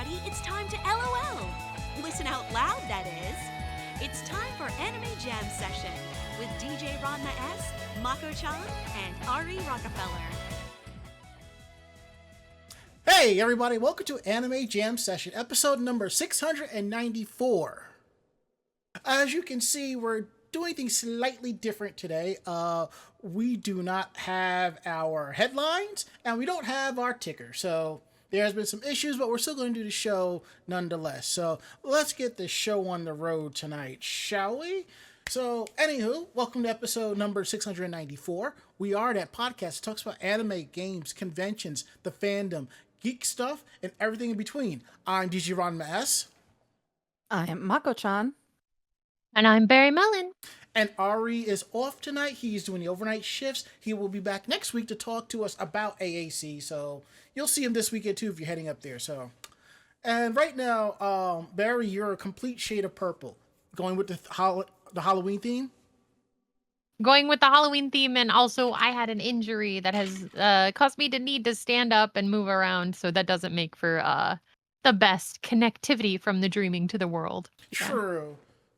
everybody, it's time to LOL. Listen out loud, that is. It's time for Anime Jam Session with DJ Ranma S, Mako-chan, and Ari Rockefeller. Hey everybody, welcome to Anime Jam Session, episode number 694. As you can see, we're doing things slightly different today. We do not have our headlines, and we don't have our ticker, so there's been some issues, but we're still going to do the show nonetheless. So let's get the show on the road tonight, shall we? So, anywho, welcome to episode number 694. We are that podcast that talks about anime, games, conventions, the fandom, geek stuff, and everything in between. I'm DJ Ranma S. I'm Mako-chan. And I'm Barry Mellon. And Ari is off tonight. He's doing the overnight shifts. He will be back next week to talk to us about AAC. So you'll see him this weekend too if you're heading up there. So, and right now, Barry, you're a complete shade of purple. Going with the Halloween theme? Going with the Halloween theme, and also I had an injury that has caused me to need to stand up and move around, so that doesn't make for the best connectivity from the dreaming to the world. True.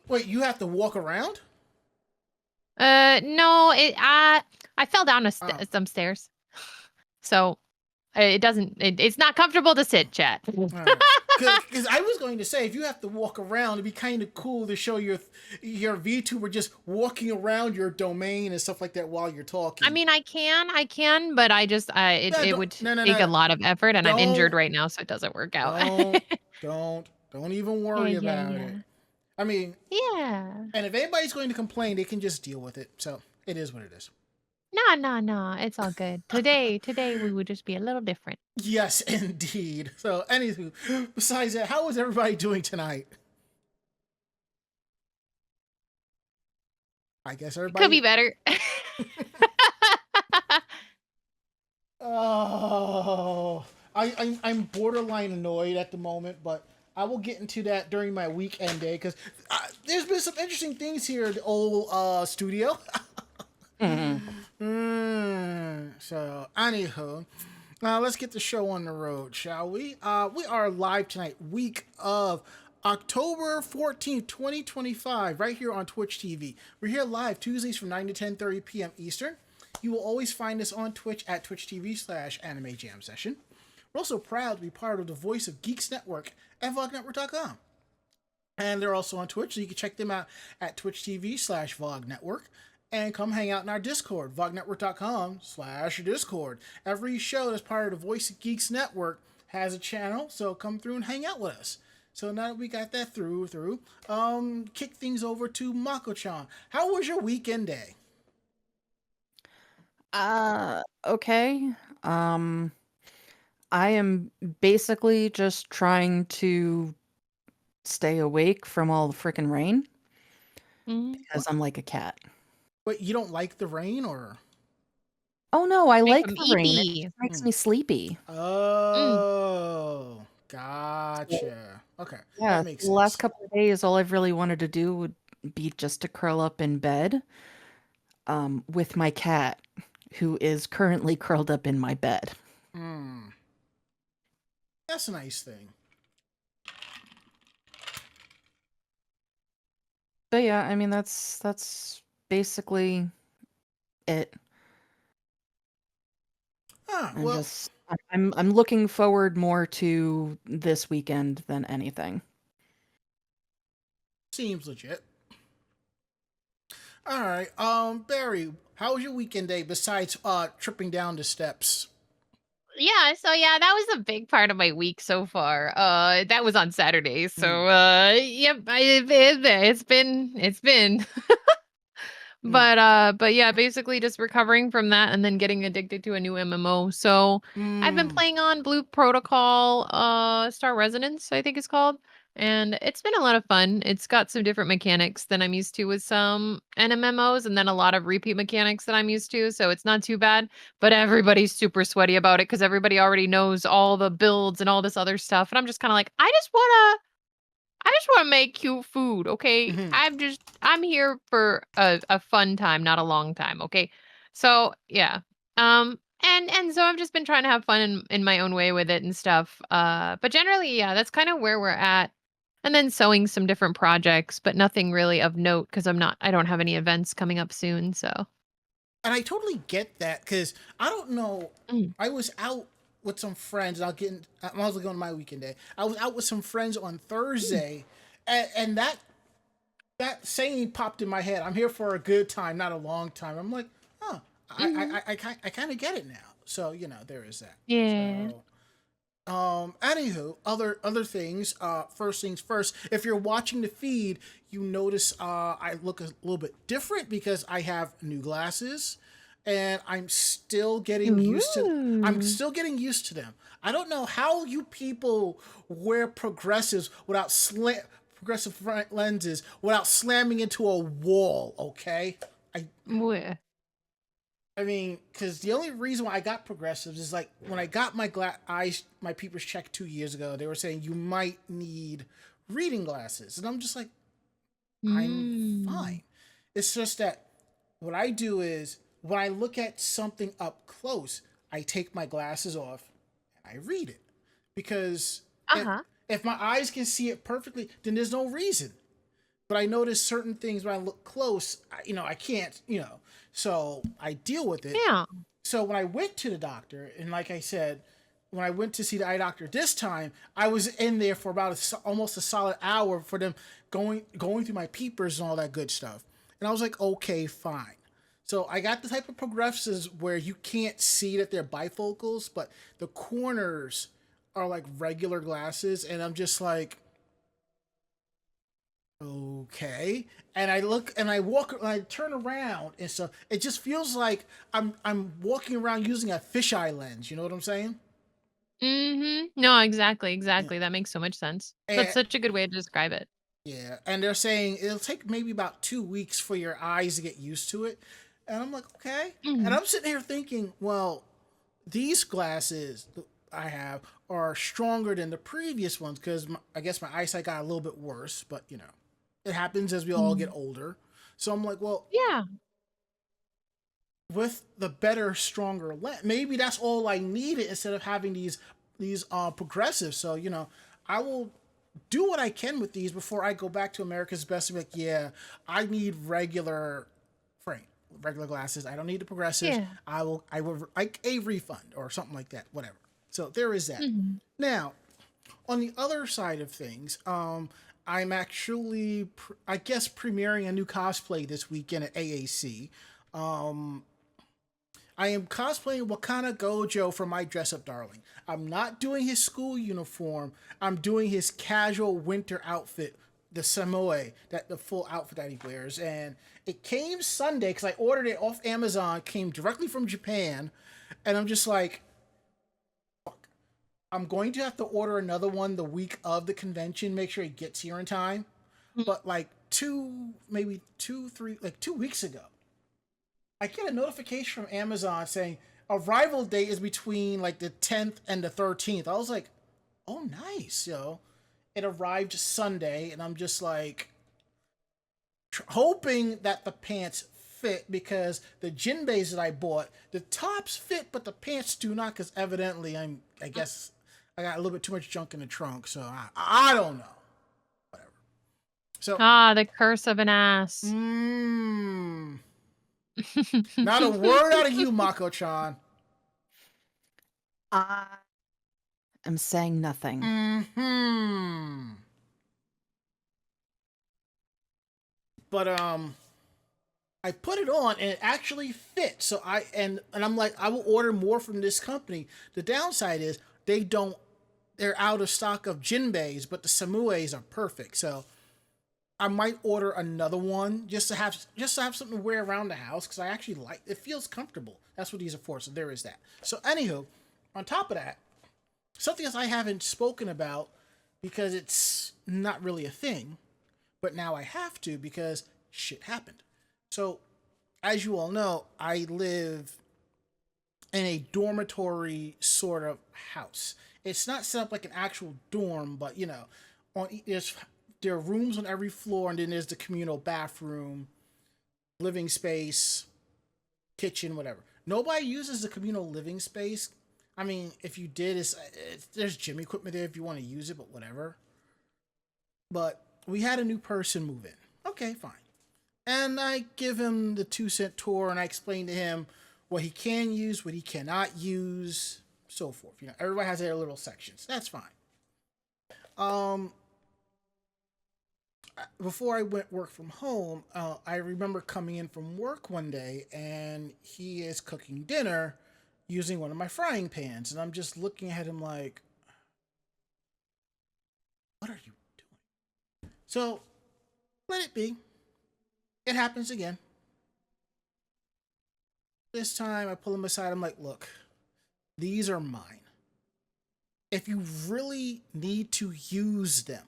Wait, you have to walk around? No, I fell down some stairs, so it's not comfortable to sit, chat. Because I was going to say, if you have to walk around, it'd be kind of cool to show your VTuber just walking around your domain and stuff like that while you're talking. I mean, I can, but it would take a lot of effort, and I'm injured right now, so it doesn't work out. Don't even worry about it. I mean, yeah. And if anybody's going to complain, they can just deal with it. So it is what it is. No, it's all good. Today we would just be a little different. Yes, indeed. So, anywho, besides that, how is everybody doing tonight? I guess everybody could be better. Oh, I'm borderline annoyed at the moment, but I will get into that during my weekend day because there's been some interesting things here at the old studio. So, anywho, let's get the show on the road, shall we? We are live tonight, week of October 14th, 2025, right here on Twitch TV. We're here live Tuesdays from 9 to 10:30 p.m. Eastern. You will always find us on Twitch at twitch.tv/Anime Jam Session. We're also proud to be part of the Voice of Geeks Network at vognetwork.com. And they're also on Twitch, so you can check them out at twitch.tv/vognetwork. And come hang out in our Discord, vognetwork.com/Discord. Every show that's part of the Voice of Geeks Network has a channel, so come through and hang out with us. So now that we got that through, kick things over to Mako-chan. How was your weekend day? Okay. I am basically just trying to stay awake from all the freaking rain because I'm like a cat. Wait, you don't like the rain, or? Oh no, I like them the rain. eepy. It makes me sleepy. Oh, gotcha. Okay, Yeah, that makes the sense. last couple of days, all I've really wanted to do would be just to curl up in bed with my cat, who is currently curled up in my bed. That's a nice thing. But yeah, I mean that's basically it. I'm looking forward more to this weekend than anything. Seems legit. All right, Barry, how was your weekend day besides tripping down the steps? Yeah, so that was a big part of my week so far. That was on Saturday. So yep, it's been But yeah, basically just recovering from that and then getting addicted to a new MMO. So I've been playing on Blue Protocol, Star Resonance, I think it's called. And it's been a lot of fun. It's got some different mechanics than I'm used to with some NMMOs, and then a lot of repeat mechanics that I'm used to. So it's not too bad. But everybody's super sweaty about it because everybody already knows all the builds and all this other stuff. And I'm just kind of like, I just want to make cute food, okay? I'm here for a fun time, not a long time, okay? So, yeah. And so I've just been trying to have fun in my own way with it and stuff. But generally, yeah, that's kind of where we're at. And then sewing some different projects, but nothing really of note because I don't have any events coming up soon. So, And I totally get that because I don't know. mm. I was out with some friends. I was going on my weekend day. I was out with some friends on Thursday, and that saying popped in my head. I'm here for a good time, not a long time. I'm like, huh. Hmm. I kind of get it now. So there is that. Yeah. So anywho, other things. First things first. If you're watching the feed, you notice I look a little bit different because I have new glasses, and I'm still getting used to. I'm Ooh. still getting used to them. I don't know how you people wear progressives without progressive front lenses without slamming into a wall. Okay, I Mwah. I mean, because the only reason why I got progressives is like when I got my peepers checked 2 years ago, they were saying you might need reading glasses, and I'm just like, I'm Mm. fine. It's just that what I do is when I look at something up close, I take my glasses off and I read it because if Uh-huh. if my eyes can see it perfectly, then there's no reason. But I notice certain things when I look close, I can't, so I deal with it. Yeah. So when I went to the doctor, and like I said, when I went to see the eye doctor this time, I was in there for about almost a solid hour for them going through my peepers and all that good stuff. And I was like, okay, fine. So I got the type of progressives where you can't see that they're bifocals, but the corners are like regular glasses, and I'm just like, okay. And I look and I walk and I turn around and stuff. It just feels like I'm walking around using a fisheye lens. You know what I'm saying? Mhm. No, exactly, Yeah. exactly. That makes so much sense. That's And such a good way to describe it. yeah, and they're saying it'll take maybe about 2 weeks for your eyes to get used to it. And I'm like, okay. And Mhm. I'm sitting here thinking, well, these glasses I have are stronger than the previous ones because I guess my eyesight got a little bit worse. But it happens as we all get Mm. older. So I'm like, well, Yeah. with the better, stronger lens. Maybe that's all I needed instead of having these progressives. So I will do what I can with these before I go back to America's Best and be like, yeah, I need frame, regular glasses. I don't need the progressives. Yeah. I will like a refund or something like that. Whatever. So there is that. Mhm. Now, on the other side of things, I'm actually, I guess, premiering a new cosplay this weekend at AAC. Um, I am cosplaying Wakana Gojo from My Dress Up Darling. I'm not doing his school uniform. I'm doing his casual winter outfit, the samoe, that the full outfit that he wears. And it came Sunday because I ordered it off Amazon. Came directly from Japan, and I'm just like, I'm going to have to order another one the week of the convention. Make sure it gets here in time. Mm. But like maybe 2, 3, like 2 weeks ago, I get a notification from Amazon saying arrival date is between like the 10th and the 13th. I was like, oh, nice, It arrived Sunday, and I'm just like hoping that the pants fit because the jinbeis that I bought, the tops fit, but the pants do not because evidently I guess I got a little bit too much junk in the trunk, so I don't know. Whatever. So, Ah, the curse of an ass. mmm. Not a word out of you, Mako-chan. I am saying nothing. Hmm. But I put it on and it actually fits. So and I'm like, I will order more from this company. The downside is they're out of stock of jinbeis, but the samues are perfect. So I might order another one just to have something to wear around the house because I actually like it. Feels comfortable. That's what these are for. So there is that. So anywho, on top of that, something else I haven't spoken about because it's not really a thing, but now I have to because shit happened. So, as you all know, I live in a dormitory sort of house. It's not set up like an actual dorm, but there are rooms on every floor, and then there's the communal bathroom, living space, kitchen, whatever. Nobody uses the communal living space. I mean, if you did, there's gym equipment there if you want to use it, but whatever. But we had a new person move in. Okay, fine. And I give him the 2 cent tour, and I explain to him what he can use, what he cannot use, so forth. You know, everybody has their little sections. That's fine. Before I went work from home, I remember coming in from work one day, and he is cooking dinner using one of my frying pans, and I'm just looking at him like, what are you doing? So let it be. It happens again. This time I pull him aside. I'm like, look, these are mine. If you really need to use them,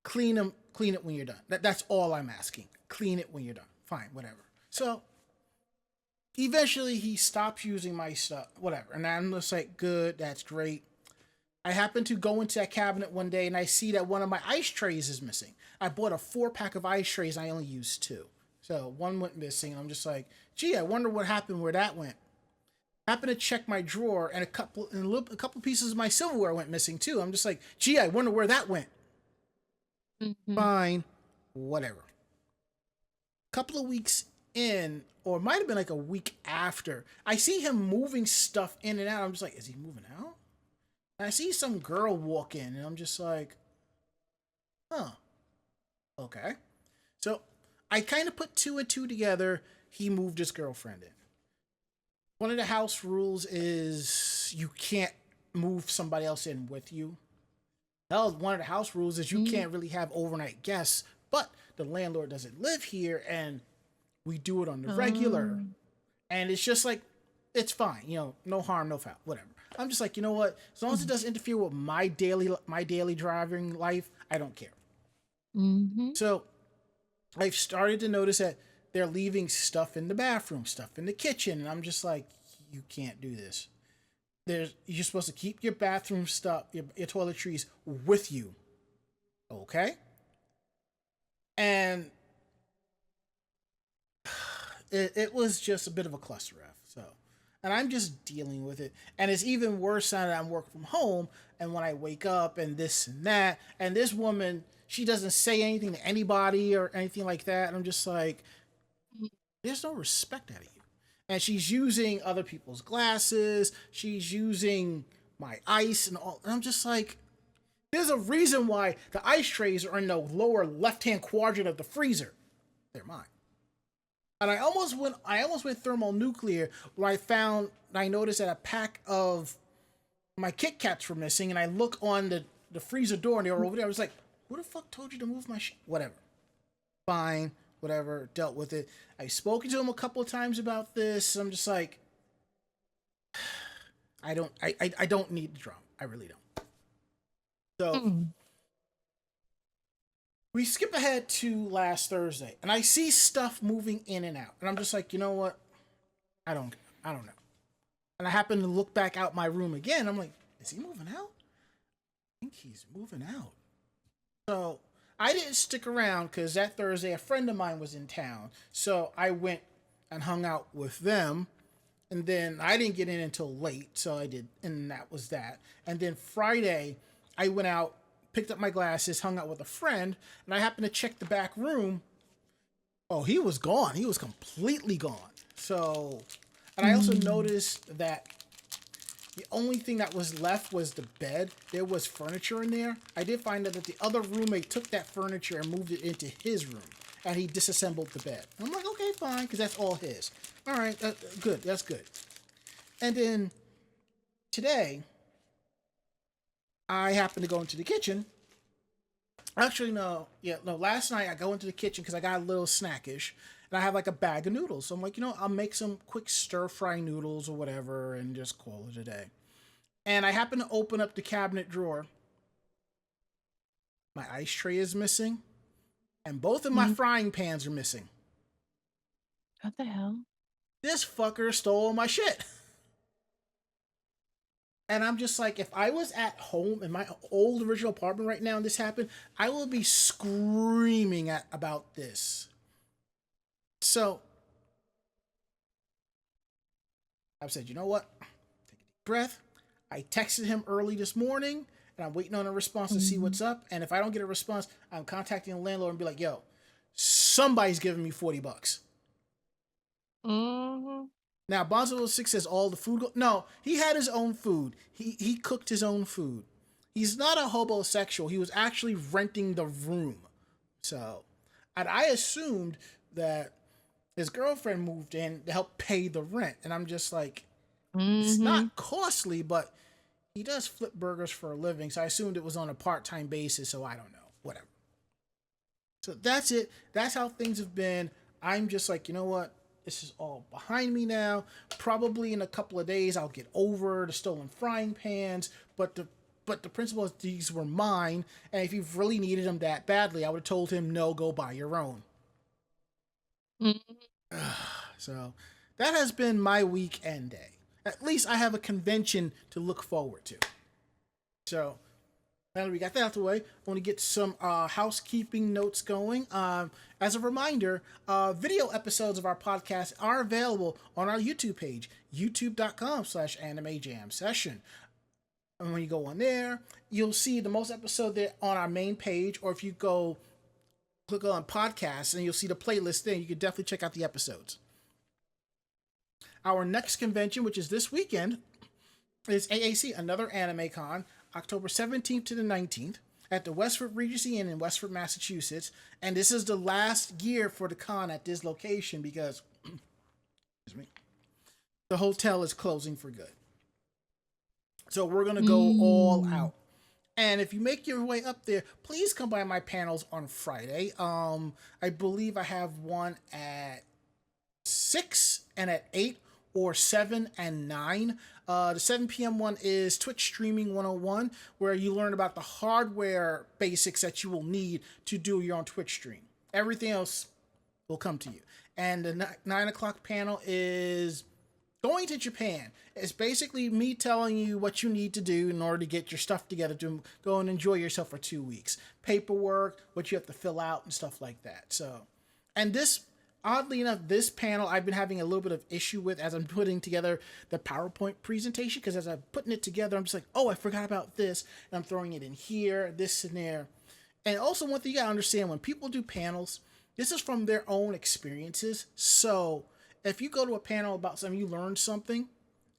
clean them. Clean it when you're done. That's all I'm asking. Clean it when you're done. Fine, whatever. So eventually he stops using my stuff, whatever. And I'm just like, good, that's great. I happen to go into that cabinet one day and I see that one of my ice trays is missing. I bought a 4-pack of ice trays and I only used 2. So one went missing. And I'm just like, gee, I wonder what happened where that went. Happened to check my drawer and a couple pieces of my silverware went missing too. I'm just like, gee, I wonder where that went. Mm-hmm. Fine, whatever. Couple of weeks in, or it might have been like a week after, I see him moving stuff in and out. I'm just like, is he moving out? And I see some girl walk in, and I'm just like, huh, okay. So I kind of put 2 and 2 together. He moved his girlfriend in. One of the house rules is you can't move somebody else in with you. Hell, one of the house rules is you can't really have overnight guests, but the landlord doesn't live here, and we do it on the regular. And it's just like, it's fine, you know, no harm, no foul, whatever. I'm just like, you know what? As long as it doesn't interfere with my daily driving life, I don't care. Mm-hmm. So I've started to notice that they're leaving stuff in the bathroom, stuff in the kitchen, and I'm just like, you can't do this. You're supposed to keep your bathroom stuff, your toiletries with you. Okay? And it was just a bit of a cluster F. So, and I'm just dealing with it. And it's even worse now that I'm working from home. And when I wake up and this and that, and this woman, she doesn't say anything to anybody or anything like that. And I'm just like, there's no respect out of you. And she's using other people's glasses. She's using my ice and all. And I'm just like, there's a reason why the ice trays are in the lower left-hand quadrant of the freezer. They're mine. And I almost went thermonuclear where I noticed that a pack of my Kit Kats were missing. And I look on the freezer door and they were over there. I was like, who the fuck told you to move my shit? Whatever. Fine. Whatever, dealt with it. I've spoken to him a couple of times about this. I'm just like, I don't need the drama. I really don't. So we skip ahead to last Thursday, and I see stuff moving in and out, and I'm just like, you know what? I don't know. And I happen to look back out my room again. I'm like, is he moving out? I think he's moving out. So I didn't stick around because that Thursday a friend of mine was in town. So I went and hung out with them. And then I didn't get in until late. So I did. And that was that. And then Friday I went out, picked up my glasses, hung out with a friend. And I happened to check the back room. Oh, he was gone. He was completely gone. So, and I also noticed that the only thing that was left was the bed. There was furniture in there. I did find out that the other roommate took that furniture and moved it into his room. And he disassembled the bed. I'm like, okay, fine, because that's all his. All right, good. That's good. And then today, I happened to go into the kitchen. Actually, no. Last night I go into the kitchen because I got a little snackish. And I have like a bag of noodles. So I'm like, I'll make some quick stir-fry noodles or whatever and just call it a day. And I happen to open up the cabinet drawer. My ice tray is missing. And both of my frying pans are missing. What the hell? This fucker stole my shit. And I'm just like, if I was at home in my old original apartment right now and this happened, I will be screaming about this. So I've said, you know what? Take a deep breath. I texted him early this morning, and I'm waiting on a response to see what's up. And if I don't get a response, I'm contacting the landlord and be like, yo, somebody's giving me $40. Mm-hmm. Now, Bonzo 6 says all the food. No, he had his own food. He cooked his own food. He's not a hobosexual. He was actually renting the room. So, and I assumed that his girlfriend moved in to help pay the rent. And I'm just like, it's Mm-hmm. not costly, but he does flip burgers for a living. So I assumed it was on a part time basis. So I don't know. Whatever. So that's it. That's how things have been. I'm just like, you know what? This is all behind me now. Probably in a couple of days, I'll get over the stolen frying pans. But the principle is these were mine, and if you really needed them that badly, I would have told him, no, go buy your own. Mm-hmm. So that has been my weekend day. At least I have a convention to look forward to. So now that we got that out of the way, I want to get some housekeeping notes going. As a reminder, video episodes of our podcast are available on our YouTube page, youtube.com/anime jam session. And when you go on there, you'll see the most episode there on our main page, or if you go click on podcasts and you'll see the playlist there, you can definitely check out the episodes. Our next convention, which is this weekend, is AAC, another anime con, October 17th to the 19th at the Westford Regency Inn in Westford, Massachusetts. And this is the last year for the con at this location because excuse me, the hotel is closing for good. So we're going to go all out. And if you make your way up there, please come by my panels on Friday. I believe I have one at 6 and at 8, or 7 and 9. The 7 p.m. one is Twitch Streaming 101, where you learn about the hardware basics that you will need to do your own Twitch stream. Everything else will come to you. And the 9 o'clock panel is going to Japan. It's basically me telling you what you need to do in order to get your stuff together to go and enjoy yourself for 2 weeks. Paperwork, what you have to fill out, and stuff like that. So, and this, oddly enough, this panel I've been having a little bit of issue with as I'm putting together the PowerPoint presentation, because as I'm putting it together, I'm just like, oh, I forgot about this, and I'm throwing it in here, this and there. And also, one thing you gotta understand, when people do panels, this is from their own experiences. So if you go to a panel about something, you learn something,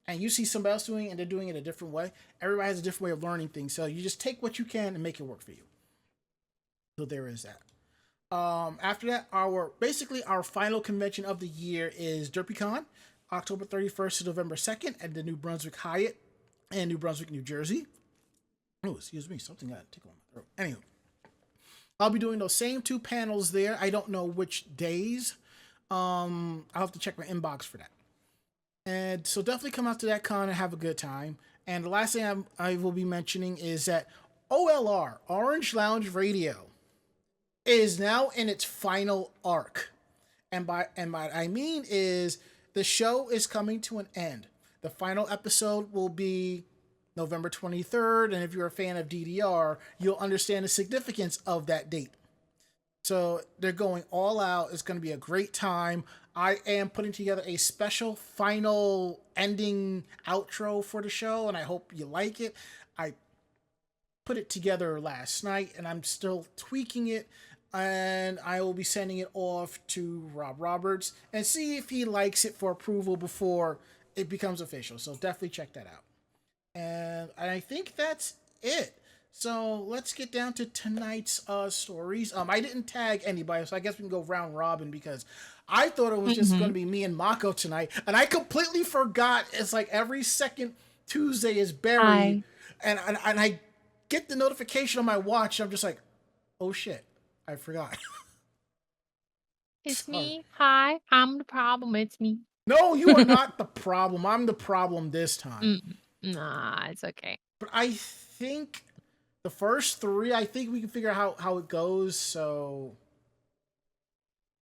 and you see somebody else doing it and they're doing it a different way, everybody has a different way of learning things. So you just take what you can and make it work for you. So there is that. After that, our final convention of the year is DerpyCon, October 31st to November 2nd at the New Brunswick Hyatt in New Brunswick, New Jersey. Oh, excuse me, something got a tickle on my throat. Anyway, I'll be doing those same 2 panels there. I don't know which days. I'll have to check my inbox for that. And so definitely come out to that con and have a good time. And the last thing I will be mentioning is that OLR, Orange Lounge Radio, is now in its final arc. And by what I mean is the show is coming to an end. The final episode will be November 23rd, and if you're a fan of DDR, you'll understand the significance of that date. So they're going all out. It's going to be a great time. I am putting together a special final ending outro for the show, and I hope you like it. I put it together last night, and I'm still tweaking it, and I will be sending it off to Rob Roberts and see if he likes it for approval before it becomes official. So definitely check that out. And I think that's it. So let's get down to tonight's stories. I didn't tag anybody, so I guess we can go round robin because I thought it was just going to be me and Mako tonight, and I completely forgot. It's like every second Tuesday is Barry, and I get the notification on my watch. I'm just like, oh shit, I forgot. It's Sorry. me. Hi, I'm the problem. It's me. No, you are not the problem. I'm the problem this time. Nah, it's okay. But I think the first 3, I think we can figure out how it goes. So,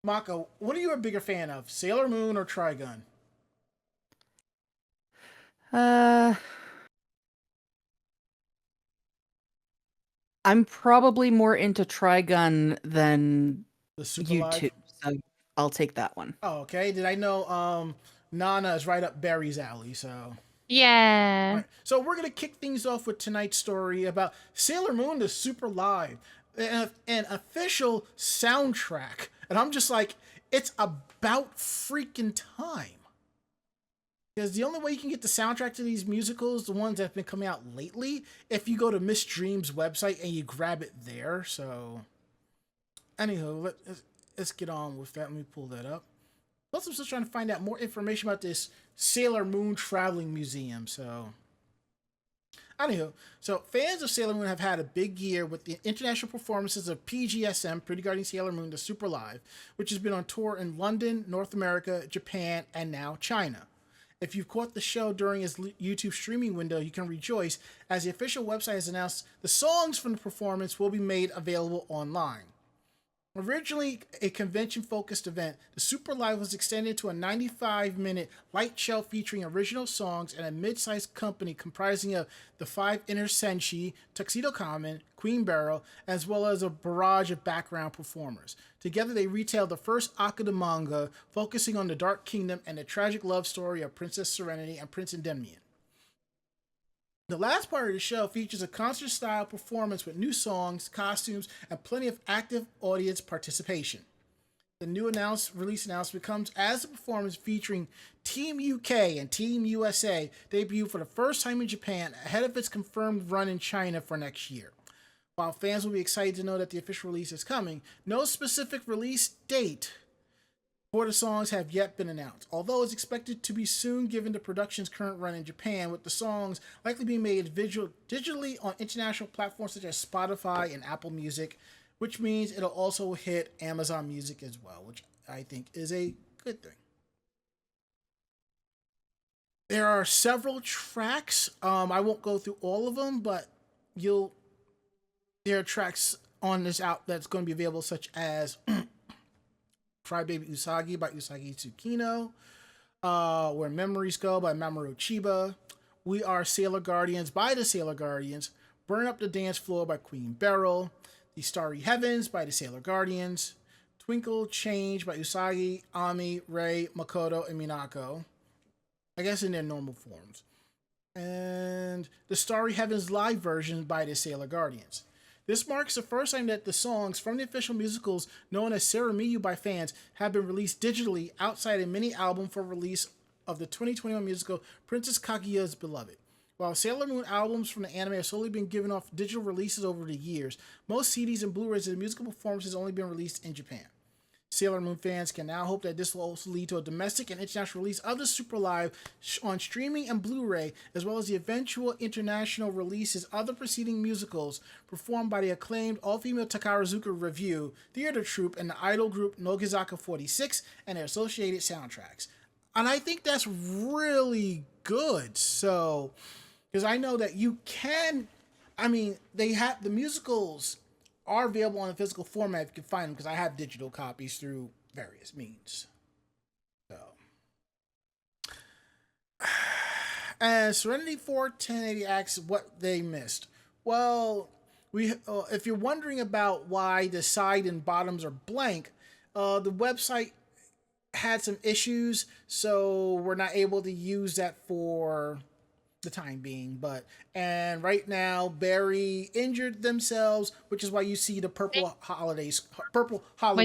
Mako, what are you a bigger fan of, Sailor Moon or Trigun? I'm probably more into Trigun than The Super YouTube, Live? so I'll take that one. Oh, okay. Did I know Nana is right up Barry's alley, so. All Yeah. right, so we're gonna kick things off with tonight's story about Sailor Moon: The Super Live, an official soundtrack, and I'm just like, it's about freaking time. Because the only way you can get the soundtrack to these musicals, the ones that have been coming out lately, if you go to Miss Dream's website and you grab it there. So, anywho, let's get on with that. Let me pull that up. Plus, I'm still trying to find out more information about this Sailor Moon Traveling Museum. So, anywho, so fans of Sailor Moon have had a big year with the international performances of PGSM, Pretty Guardian Sailor Moon: The Super Live, which has been on tour in London, North America, Japan, and now China. If you've caught the show during its YouTube streaming window, you can rejoice as the official website has announced the songs from the performance will be made available online. Originally a convention-focused event, the Super Live was extended to a 95-minute light show featuring original songs and a mid-sized company comprising of the 5 Inner Senshi, Tuxedo Common, Queen Beryl, as well as a barrage of background performers. Together they retailed the first Akada manga, focusing on the Dark Kingdom and the tragic love story of Princess Serenity and Prince Endymion. The last part of the show features a concert-style performance with new songs, costumes, and plenty of active audience participation. The new release announcement comes as the performance featuring Team UK and Team USA debut for the first time in Japan ahead of its confirmed run in China for next year. While fans will be excited to know that the official release is coming, no specific release date for the songs have yet been announced, although it's expected to be soon given the production's current run in Japan, with the songs likely being made digitally on international platforms such as Spotify and Apple Music, which means it'll also hit Amazon Music as well, which I think is a good thing. There are several tracks. I won't go through all of them, but there are tracks on this out that's going to be available, such as Crybaby Usagi by Usagi Tsukino, Where Memories Go by Mamoru Chiba, We Are Sailor Guardians by the Sailor Guardians, Burn Up the Dance Floor by Queen Beryl, The Starry Heavens by the Sailor Guardians, Twinkle Change by Usagi, Ami, Rei, Makoto, and Minako, I guess in their normal forms, and the Starry Heavens live version by the Sailor Guardians. This marks the first time that the songs from the official musicals known as Saramiyu by fans have been released digitally outside a mini album for release of the 2021 musical Princess Kaguya's Beloved. While Sailor Moon albums from the anime have slowly been given off digital releases over the years, most CDs and Blu-rays of the musical performances have only been released in Japan. Sailor Moon fans can now hope that this will also lead to a domestic and international release of the Super Live on streaming and Blu-ray, as well as the eventual international releases of the preceding musicals performed by the acclaimed all-female Takarazuka Revue, theater troupe, and the idol group Nogizaka 46 and their associated soundtracks. And I think that's really good. So, because I know that you can, they have the musicals are available on a physical format if you can find them, because I have digital copies through various means. So, and Serenity 4 1080 asks what they missed. Well, if you're wondering about why the side and bottoms are blank, the website had some issues, so we're not able to use that for the time being. And right now Barry injured themselves, which is why you see the purple Halloween Which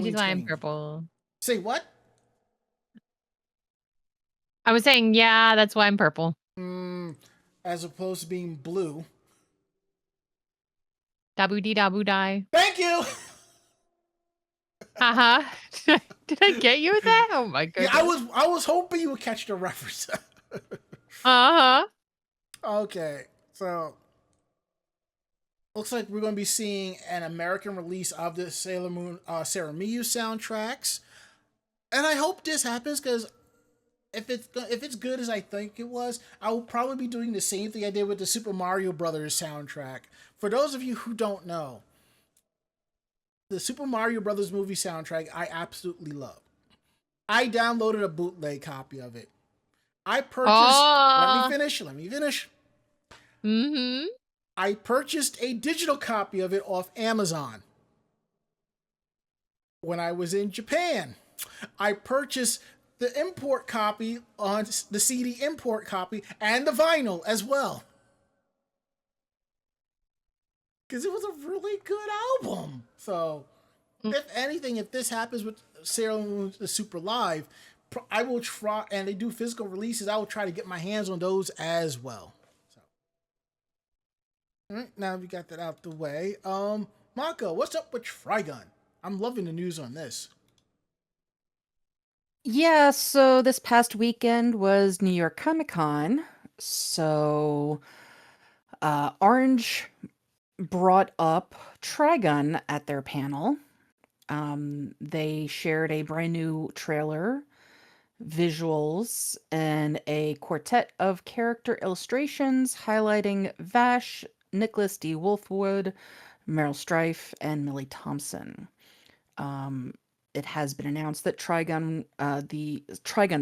is why I'm screen. purple. Say what? I was saying, yeah, that's why I'm purple. As opposed to being blue. Dabu dee dabu die. Thank you. Haha. Did I get you with that? Oh my goodness. Yeah, I was hoping you would catch the reference. Uh-huh. Okay, so looks like we're going to be seeing an American release of the Sailor Moon Saramiyu soundtracks, and I hope this happens, because if it's good as I think it was, I will probably be doing the same thing I did with the Super Mario Brothers soundtrack. For those of you who don't know, the Super Mario Brothers movie soundtrack I absolutely love. I downloaded a bootleg copy of it. I purchased. Let me finish. Mm-hmm. I purchased a digital copy of it off Amazon when I was in Japan. I purchased the import copy on the CD import copy and the vinyl as well. Because it was a really good album. So, if anything, if this happens with Sailor Moon the Super Live, I will try, and they do physical releases, I will try to get my hands on those as well. So, now we got that out the way. Mako, what's up with Trigun? I'm loving the news on this. Yeah, so this past weekend was New York Comic Con. So Orange brought up Trigun at their panel. They shared a brand new trailer, visuals, and a quartet of character illustrations highlighting Vash, Nicholas D. Wolfwood, Meryl Streif, and Millie Thompson. It has been announced that the Trigun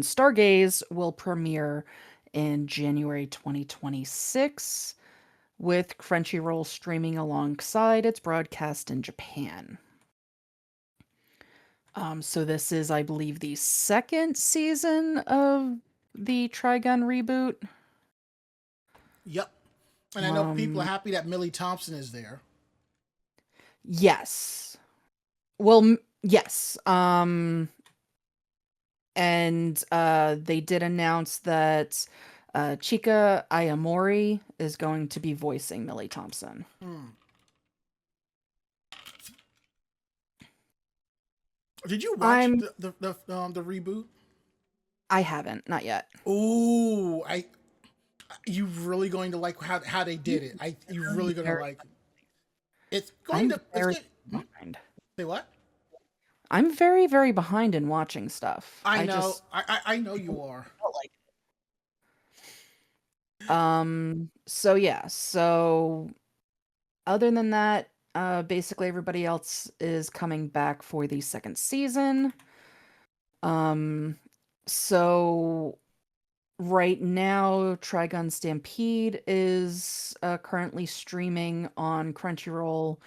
Stargaze will premiere in January 2026, with Crunchyroll streaming alongside its broadcast in Japan. So this is, I believe, the second season of the Trigun reboot. Yep. And I know people are happy that Millie Thompson is there. Yes. Well, yes. And they did announce that Chika Ayamori is going to be voicing Millie Thompson. Did you watch the reboot? I haven't, not yet. Ooh, you really going to like how they did it. You really gonna like it. It's going to. It's good. Behind. Say what? I'm very, very behind in watching stuff. I know. I know you are. So yeah. So other than that, basically everybody else is coming back for the second season. So right now, Trigun Stampede is currently streaming on Crunchyroll.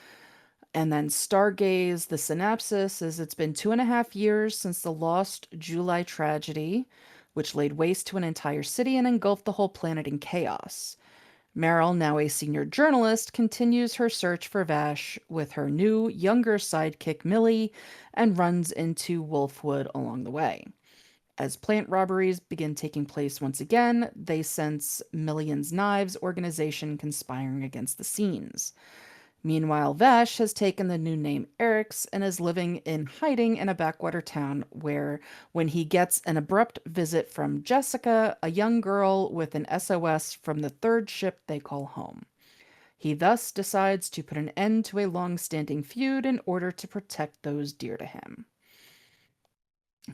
And then Stargaze, the synopsis is it's been 2.5 years since the Lost July tragedy, which laid waste to an entire city and engulfed the whole planet in chaos. Meryl, now a senior journalist, continues her search for Vash with her new, younger sidekick Millie and runs into Wolfwood along the way. As plant robberies begin taking place once again, they sense Millions Knives organization conspiring against the scenes. Meanwhile, Vash has taken the new name Eric's and is living in hiding in a backwater town where, when he gets an abrupt visit from Jessica, a young girl with an SOS from the third ship they call home. He thus decides to put an end to a long-standing feud in order to protect those dear to him.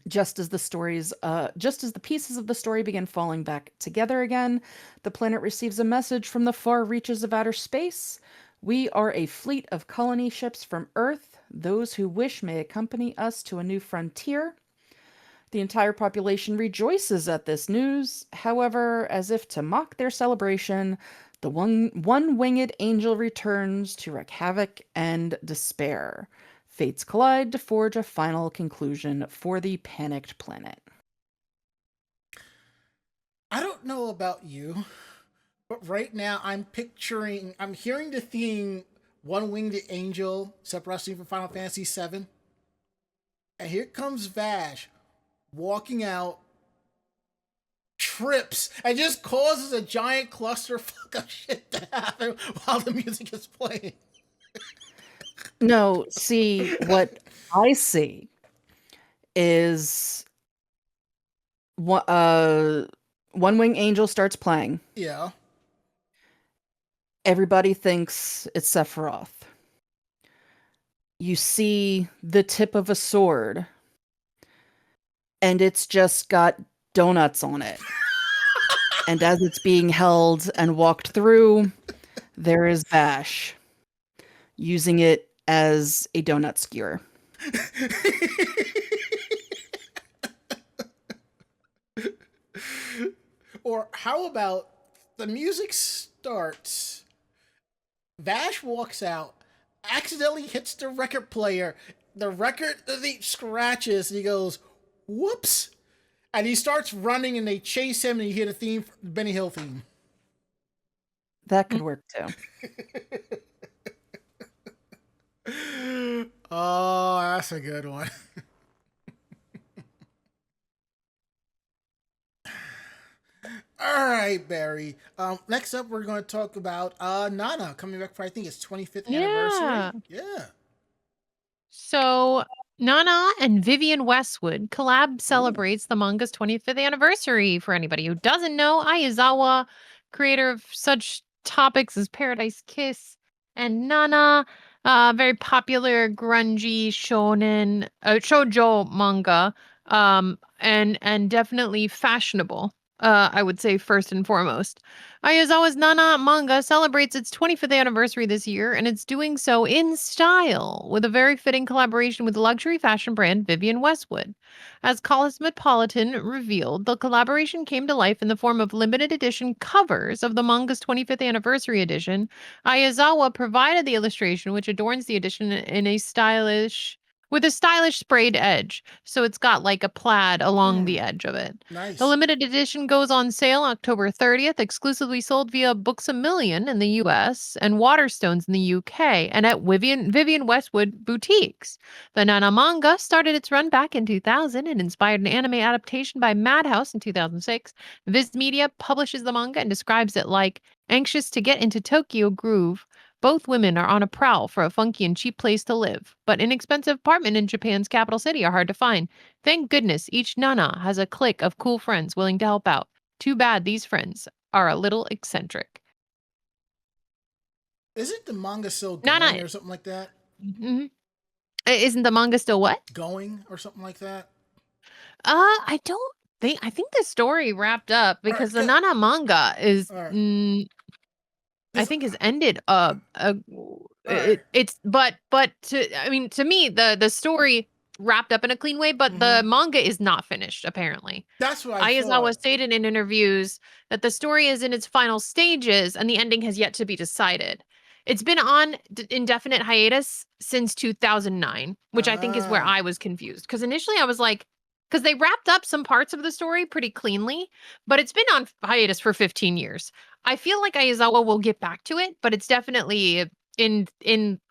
Just as the pieces of the story begin falling back together again, the planet receives a message from the far reaches of outer space. We are a fleet of colony ships from Earth. Those who wish may accompany us to a new frontier. The entire population rejoices at this news. However, as if to mock their celebration, the one-winged angel returns to wreak havoc and despair. Fates collide to forge a final conclusion for the panicked planet. I don't know about you, but right now I'm hearing the theme One Winged Angel separating from Final Fantasy VII. And here comes Vash walking out, trips, and just causes a giant clusterfuck of shit to happen while the music is playing. No, see, what I see is One Wing Angel starts playing. Yeah. Everybody thinks it's Sephiroth. You see the tip of a sword, and it's just got donuts on it. And as it's being held and walked through, there is Vash using it as a donut skewer. Or how about the music starts, Vash walks out, accidentally hits the record player, the record scratches, and he goes, whoops. And he starts running, and they chase him, and you hear the theme, the Benny Hill theme. That could work too. Oh, that's a good one. All right, Barry. Next up, we're going to talk about Nana coming back for, I think it's 25th Yeah. anniversary. Yeah. So Nana and Vivian Westwood collab Ooh. celebrates the manga's 25th anniversary. For anybody who doesn't know, Aizawa, creator of such topics as Paradise Kiss and Nana, very popular grungy shonen shoujo manga, and definitely fashionable. I would say first and foremost. Ayazawa's Nana manga celebrates its 25th anniversary this year, and it's doing so in style with a very fitting collaboration with luxury fashion brand Vivian Westwood. As Cosmopolitan revealed, the collaboration came to life in the form of limited edition covers of the manga's 25th anniversary edition. Ayazawa provided the illustration, which adorns the edition in a stylish with a stylish sprayed edge. So it's got like a plaid along the edge of it. The Nice. limited edition goes on sale October 30th, exclusively sold via Books A Million in the US and Waterstones in the UK, and at Vivian Westwood boutiques. The Nana manga started its run back in 2000 and inspired an anime adaptation by Madhouse in 2006. Viz Media publishes the manga and describes it like anxious to get into Tokyo groove. Both women are on a prowl for a funky and cheap place to live, but inexpensive apartments in Japan's capital city are hard to find. Thank goodness each Nana has a clique of cool friends willing to help out. Too bad these friends are a little eccentric. Isn't the manga still Nana, going or something like that? mhm. Isn't the manga still what? Going or something like that? I don't think. I think the story wrapped up All right. because the Nana manga is All right. I 'Cause- think has ended all right. but to me the story wrapped up in a clean way, but the Mm-hmm. manga is not finished apparently. That's what I Ayazawa thought. stated in interviews that the story is in its final stages and the ending has yet to be decided. It's been on indefinite hiatus since 2009, which I think is where Ah. I was confused because initially I was like because they wrapped up some parts of the story pretty cleanly, but it's been on hiatus for 15 years. I feel like Ayazawa will get back to it, but it's definitely in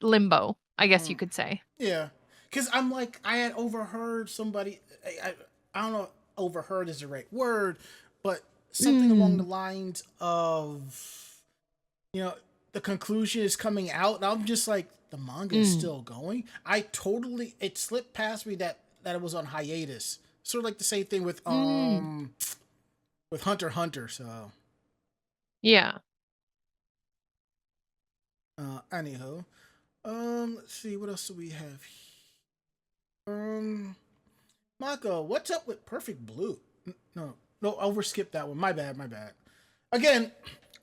limbo, I guess you Mm. could say. Yeah. Because I'm like, I had overheard somebody, I don't know, overheard is the right word, but something along the Mm. lines of, you know, the conclusion is coming out. And I'm just like, the manga is Mm. still going. It slipped past me that it was on hiatus. Sort of like the same thing Mm. with Hunter x Hunter. So, Yeah. anyhow, let's see what else do we have. Mako, what's up with Perfect Blue? No, no, overskip that one. My bad, my bad. Again,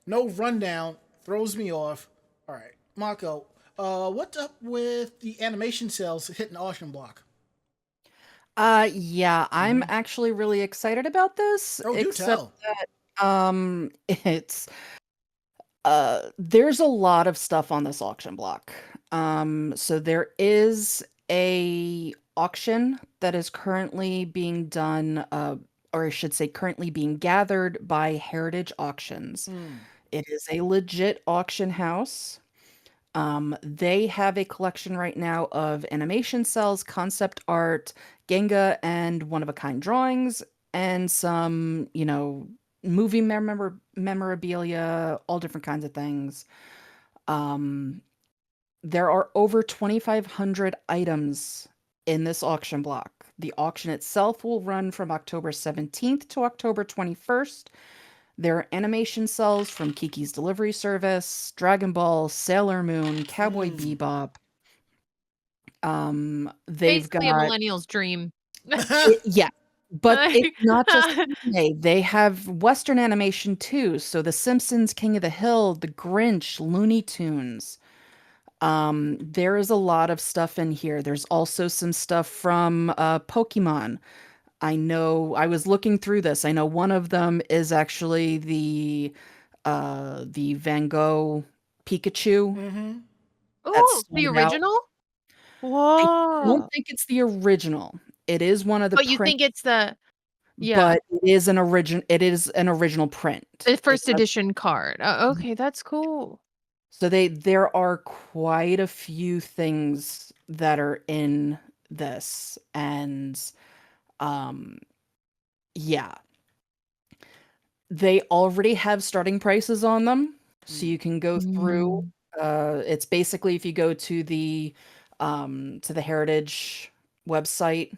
no rundown throws me off. All right, Mako, what's up with the animation cells hitting auction block? Yeah, I'm Mm-hmm. actually really excited about this, Oh, do except tell. it's there's a lot of stuff on this auction block. So there is a auction that is currently being done, or I should say currently being gathered by Heritage Auctions. Mm. It is a legit auction house. They have a collection right now of animation cells, concept art, Genga, and one-of-a-kind drawings, and some, movie memorabilia, all different kinds of things. Um, there are over 2,500 items in this auction block. The auction itself will run from October 17th to October 21st. There are animation cells from Kiki's Delivery Service, Dragon Ball, Sailor Moon, Cowboy Mm. Bebop. They've Basically a got millennial's dream. yeah, but it's Like, not just anime. They have Western animation too. So The Simpsons, King of the Hill, The Grinch, Looney Tunes. There is a lot of stuff in here. There's also some stuff from Pokemon. I know I was looking through this. I know one of them is actually the Van Gogh Pikachu Mm-hmm. that's oh, the sold out. original? I don't Whoa. think it's the original. It is one of the But you print. think it's the Yeah. but it is an original print. The It first does edition card. Okay, that's cool. So there are quite a few things that are in this, and um yeah, they already have starting prices on them, so you can go through. Mm. It's basically if you go to the Heritage website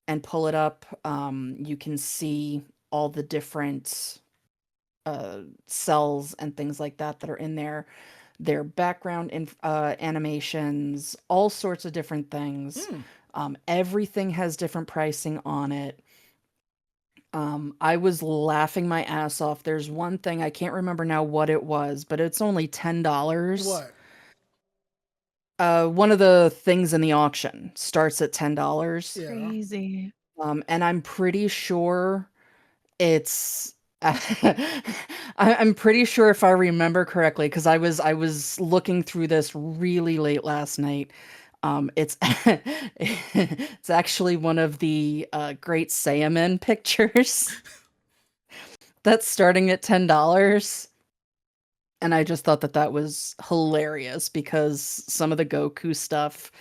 and pull it up, you can see all the different cells and things like that are in there. Their background animations, all sorts of different things. Hmm. Everything has different pricing on it. I was laughing my ass off. There's one thing I can't remember now what it was, but it's only $10. What? One of the things in the auction starts at $10. Yeah. Crazy. And I'm pretty sure it's I'm pretty sure if I remember correctly, because I was looking through this really late last night. It's it's actually one of the Great Saiyaman pictures that's starting at $10. And I just thought that that was hilarious because some of the Goku stuff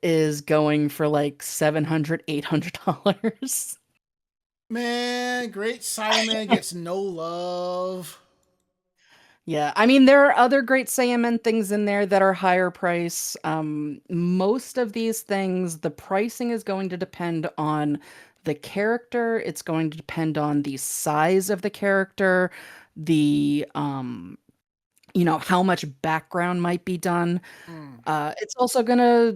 is going for like $700, $800. Man, Great Simon gets no love. Yeah, I mean, there are other Great Saiyaman things in there that are higher price. Most of these things, the pricing is going to depend on the character. It's going to depend on the size of the character, the how much background might be done. Hmm. It's also gonna,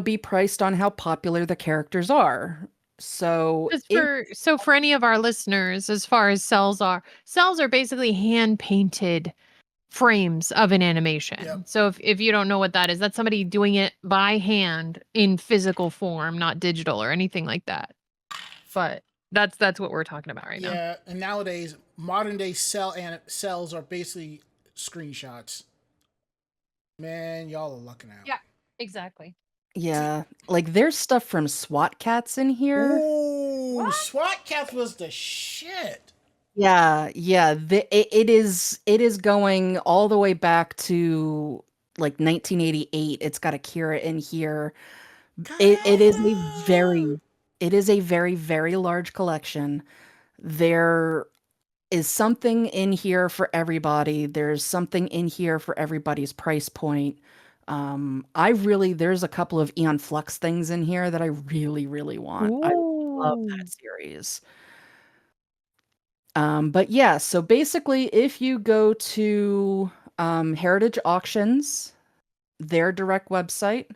be priced on how popular the characters are. So Just if for any of our listeners, as far as cells are basically hand painted frames of an Yep. animation. So if you don't know what that is, that's somebody doing it by hand in physical form, not digital or anything like that. But that's what we're talking about right now. Yeah, and nowadays modern day cells are basically screenshots. Man, y'all are lucking out. Yeah, exactly. See, Yeah, like there's stuff from SWAT Cats in here. ooh, SWAT Cats was the shit. Yeah, yeah, it is going all the way back to like 1988. It's got Akira in here. It it is a God. very it is a very, very large collection. There is something in here for everybody. There's something in here for everybody's price point. There's a couple of Eon Flux things in here that I really, really want. I love Ooh. that series. But yeah, so basically, if you go to Heritage Auctions, their direct website,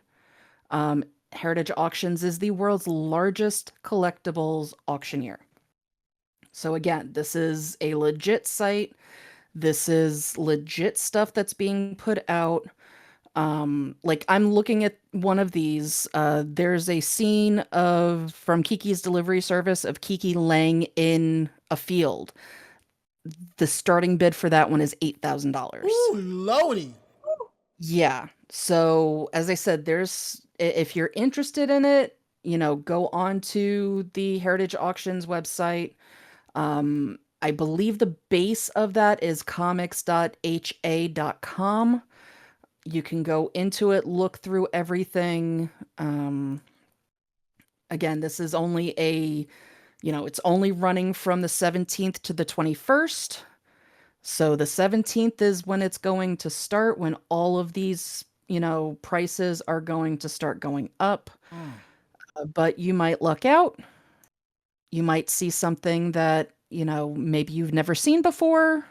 Heritage Auctions is the world's largest collectibles auctioneer. So again, this is a legit site. This is legit stuff that's being put out. Like I'm looking at one of these. There's a scene from Kiki's Delivery Service of Kiki laying in a field. The starting bid for that one is $8,000. Ooh, Lodi. Yeah. So as I said, if you're interested in it, go on to the Heritage Auctions website. I believe the base of that is comics.ha.com. You can go into it, look through everything. Again, this is it's only running from the 17th to the 21st. So the 17th is when it's going to start, when all of these, prices are going to start going up. Mm. But you might luck out. You might see something that, maybe you've never seen before.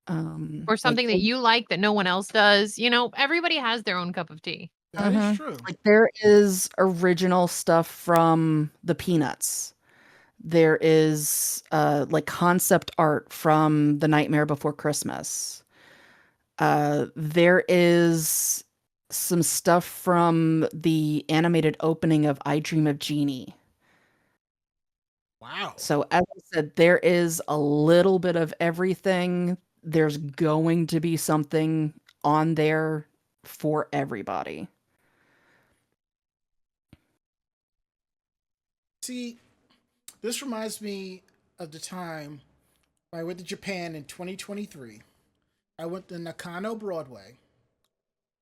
Or Like something that you like that no one else does. Everybody has their own cup of tea. That is Mhm. true. Like, there is original stuff from the Peanuts. There is, like, concept art from The Nightmare Before Christmas. There is some stuff from the animated opening of I Dream of Jeannie. Wow. So, as I said, there is a little bit of everything. There's going to be something on there for everybody. See, This reminds me of the time when I went to Japan in 2023. I went to Nakano Broadway,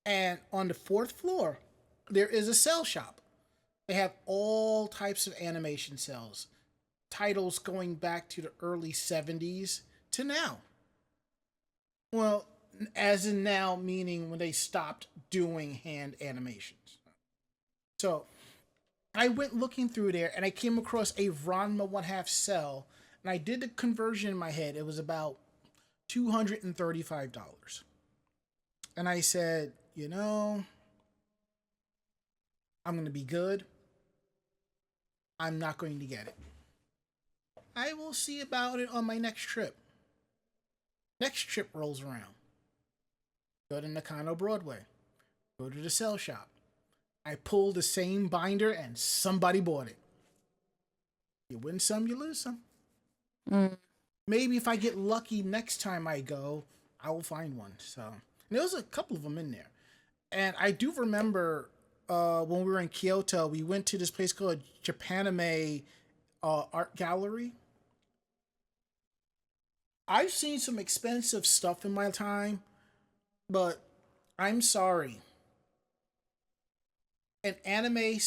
and on the fourth floor, there is a cell shop. They have all types of animation cells, titles going back to the early 70s to now. Well, as in now, meaning when they stopped doing hand animations. So I went looking through there and I came across a Ranma 1/2 cell, and I did the conversion in my head. It was about $235. And I said, I'm going to be good. I'm not going to get it. I will see about it on my next trip. Next trip rolls around. Go to Nakano Broadway. Go to the cell shop. I pull the same binder and somebody bought it. You win some, you lose some. Maybe if I get lucky next time I go, I will find one. So there was a couple of them in there. And I do remember when we were in Kyoto, we went to this place called Japanime Art Gallery. I've seen some expensive stuff in my time, but I'm sorry. An anime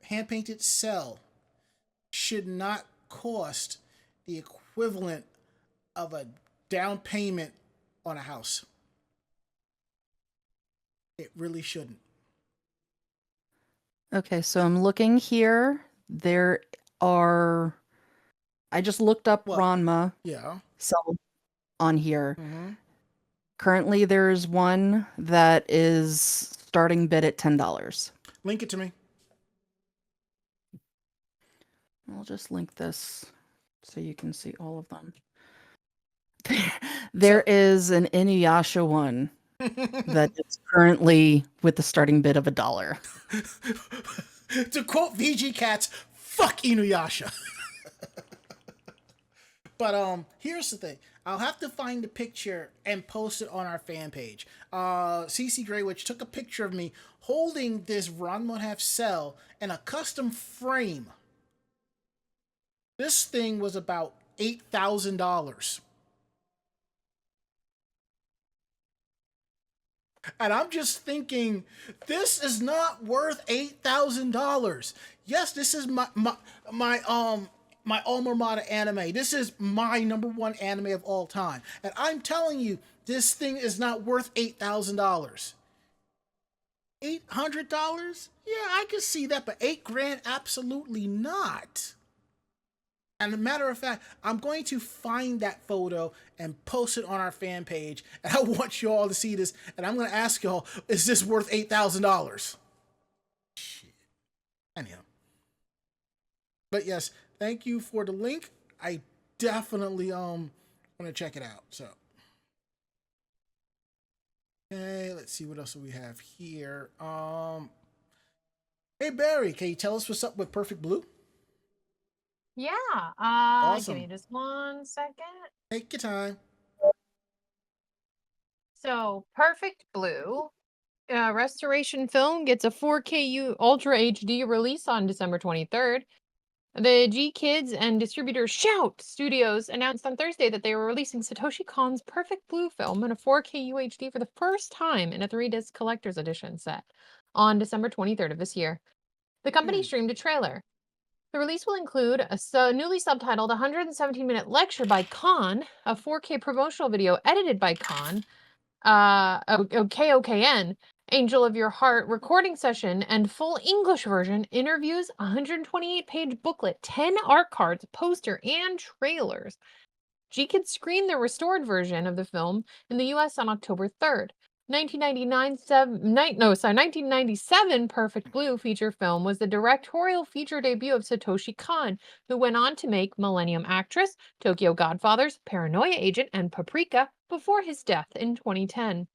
hand painted cell should not cost the equivalent of a down payment on a house. It really shouldn't. Okay, so I'm looking here. There are. I just looked up What? Ranma Yeah. cell on here. Mm-hmm. Currently, there's one that is starting bid at $10. Link it to me. I'll just link this so you can see all of them. There is an Inuyasha one that is currently with the starting bid of $1. To quote VG Cats, fuck Inuyasha. But here's the thing. I'll have to find the picture and post it on our fan page. CC Greywitch took a picture of me holding this Ranma 1/2 cell in a custom frame. This thing was about $8,000. And I'm just thinking, this is not worth $8,000. Yes, this is my alma mater anime. This is my #1 anime of all time. And I'm telling you, this thing is not worth $8,000. $800? Yeah, I can see that, but $8,000, absolutely not. And a matter of fact, I'm going to find that photo and post it on our fan page. And I want you all to see this. And I'm going to ask y'all, is this worth $8,000? Shit. Anyhow. But yes, thank you for the link. I definitely want to check it out. So, okay, let's see what else we have here. Hey Barry, can you tell us what's up with Perfect Blue? Yeah. Awesome. Give me just 1 second. Take your time. So, Perfect Blue restoration film gets a 4K Ultra HD release on December 23rd. The G Kids and distributor Shout Studios announced on Thursday that they were releasing Satoshi Kon's Perfect Blue film in a 4K UHD for the first time in a 3-disc collector's edition set on December 23rd of this year. The company streamed a trailer. The release will include a newly subtitled 117-minute lecture by Kon, a 4K promotional video edited by Kon, KOKN, Angel of Your Heart recording session, and full English version, interviews, 128-page booklet, 10 art cards, poster, and trailers. G-Kids screened the restored version of the film in the US on October 3rd. 1997 Perfect Blue feature film was the directorial feature debut of Satoshi Kon, who went on to make Millennium Actress, Tokyo Godfathers, Paranoia Agent, and Paprika before his death in 2010.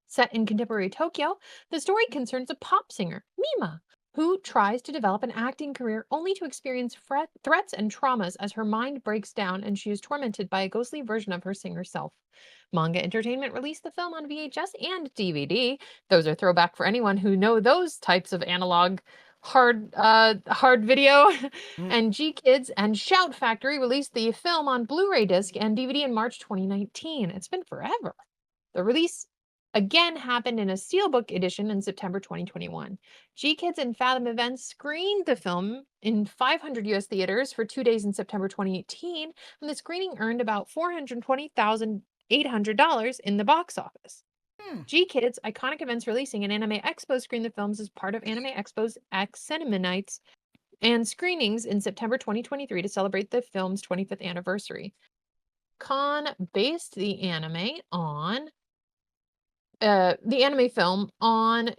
Set in contemporary Tokyo, the story concerns a pop singer, Mima, who tries to develop an acting career only to experience threats and traumas as her mind breaks down and she is tormented by a ghostly version of her singer self. Manga Entertainment released the film on VHS and DVD. Those are throwback for anyone who know those types of analog hard video. Mm. And G Kids and Shout Factory released the film on Blu-ray disc and DVD in March 2019. It's been forever. The release again happened in a steelbook edition in September 2021. G Kids and Fathom Events screened the film in 500 US theaters for 2 days in September 2018, and the screening earned about $420,800 in the box office. Hmm. G Kids, Iconic Events Releasing, and Anime Expo screened the films as part of Anime Expo's X Cinema Nights and screenings in September 2023 to celebrate the film's 25th anniversary. Con based the anime film on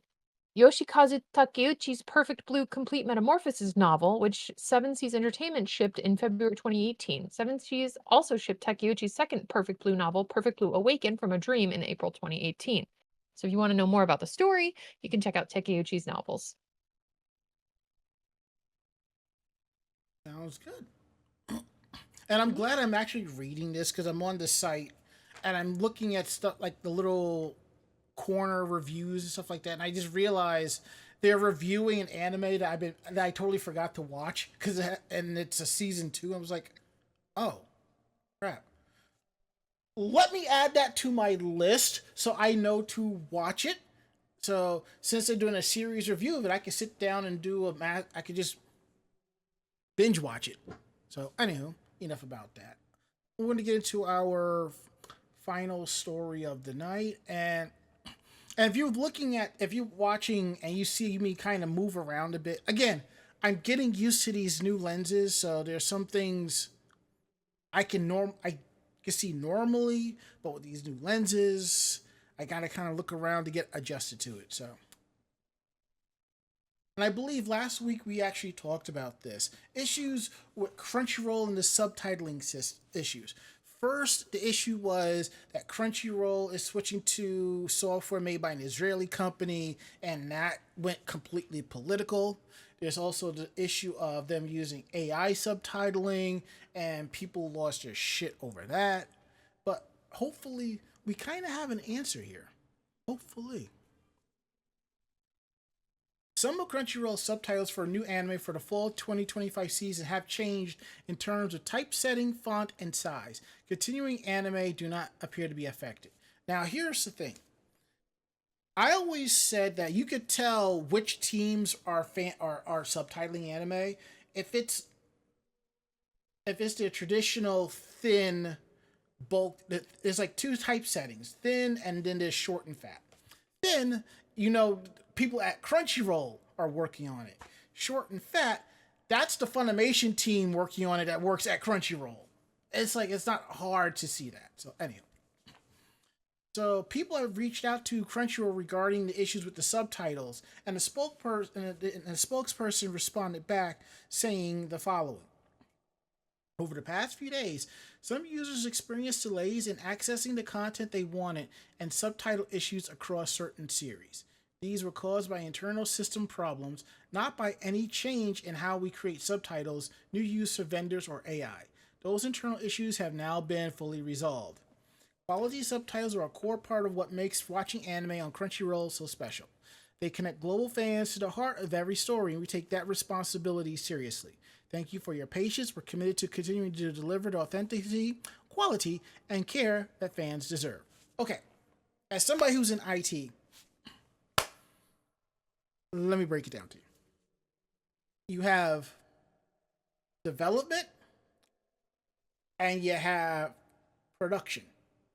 Yoshikazu Takeuchi's Perfect Blue Complete Metamorphosis novel, which Seven Seas Entertainment shipped in February 2018. Seven Seas also shipped Takeuchi's second Perfect Blue novel, Perfect Blue Awaken from a Dream, in April 2018. So if you want to know more about the story, you can check out Takeuchi's novels. Sounds good. And I'm glad I'm actually reading this because I'm on the site and I'm looking at stuff like the little corner reviews and stuff like that, and I just realized they're reviewing an anime that I totally forgot to watch and it's a season 2. I was like, oh crap. Let me add that to my list so I know to watch it. So since they're doing a series review of it, I can sit down and I could just binge watch it. So anywho, enough about that. We're going to get into our final story of the night, and if you're watching and you see me kind of move around a bit, again, I'm getting used to these new lenses, so there's some things I can see normally, but with these new lenses, I gotta kind of look around to get adjusted to it. So, and I believe last week we actually talked about this issues with Crunchyroll and the subtitling issues. First, the issue was that Crunchyroll is switching to software made by an Israeli company, and that went completely political. There's also the issue of them using AI subtitling, and people lost their shit over that. But hopefully, we kind of have an answer here. Hopefully. Some of Crunchyroll's subtitles for new anime for the fall 2025 season have changed in terms of typesetting, font, and size. Continuing anime do not appear to be affected. Now, here's the thing. I always said that you could tell which teams are subtitling anime if it's the traditional thin bulk. There's like 2 type settings: thin, and then there's short and fat. Thin, people at Crunchyroll are working on it. Short and fat, that's the Funimation team working on it that works at Crunchyroll. It's not hard to see that. So anyhow. So people have reached out to Crunchyroll regarding the issues with the subtitles, and the spokesperson responded back saying the following. Over the past few days, some users experienced delays in accessing the content they wanted and subtitle issues across certain series. These were caused by internal system problems, not by any change in how we create subtitles, new use of vendors, or AI. Those internal issues have now been fully resolved. Quality subtitles are a core part of what makes watching anime on Crunchyroll so special. They connect global fans to the heart of every story, and we take that responsibility seriously. Thank you for your patience. We're committed to continuing to deliver the authenticity, quality, and care that fans deserve. Okay, as somebody who's in IT, let me break it down to you. You have development and you have production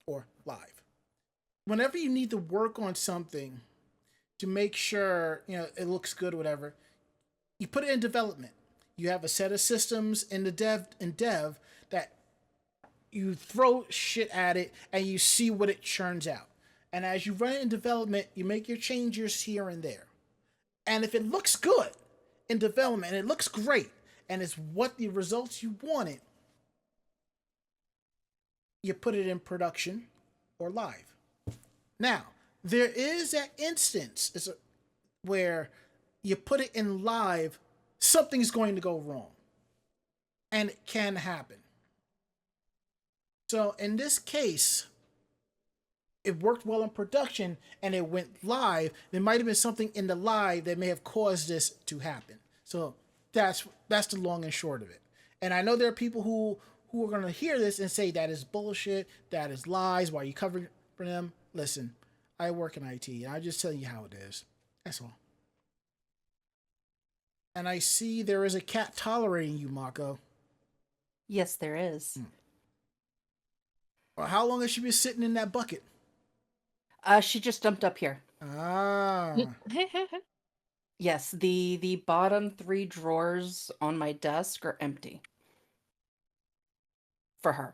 or live. Whenever you need to work on something to make sure it looks good or whatever, you put it in development. You have a set of systems in the dev that you throw shit at it and you see what it churns out. And as you run it in development, you make your changes here and there. And if it looks good in development and it looks great and it's what the results you wanted, you put it in production or live. Now, there is that instance where you put it in live, something's going to go wrong. And it can happen. So in this case, it worked well in production and it went live, there might have been something in the live that may have caused this to happen. So that's the long and short of it. And I know there are people who are going to hear this and say that is bullshit, that is lies, why are you covering for them? Listen, I work in IT and I'm just telling you how it is. That's all. And I see there is a cat tolerating you, Mako. Yes, there is. Well, how long has she been sitting in that bucket? She just jumped up here. Ah. Yes, the bottom 3 drawers on my desk are empty. For her.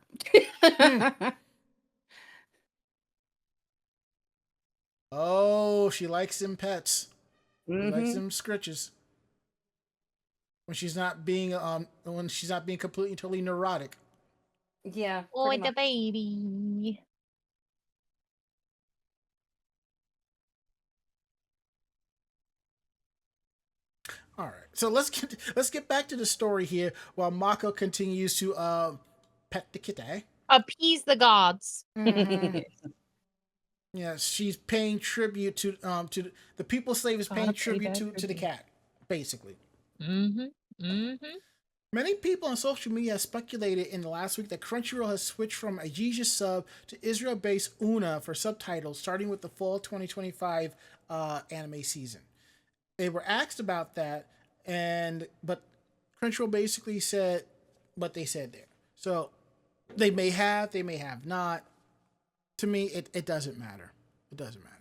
Oh, she likes them pets. She likes Mm-hmm. them scritches. When she's not being completely totally neurotic. Yeah, Oh, pretty the much. baby. All right, so let's get back to the story here while Mako continues to pet the kitty. Appease the gods. Mhm. Yes, she's paying tribute to the people slave is paying Gotta pay tribute that to the tribute. cat, basically. Mm-hmm. Mm-hmm. Many people on social media have speculated in the last week that Crunchyroll has switched from a Asia sub to Israel-based Una for subtitles, starting with the fall 2025 anime season. They were asked about that, but Crunchyroll basically said what they said there. So they may have not. To me, it doesn't matter. It doesn't matter.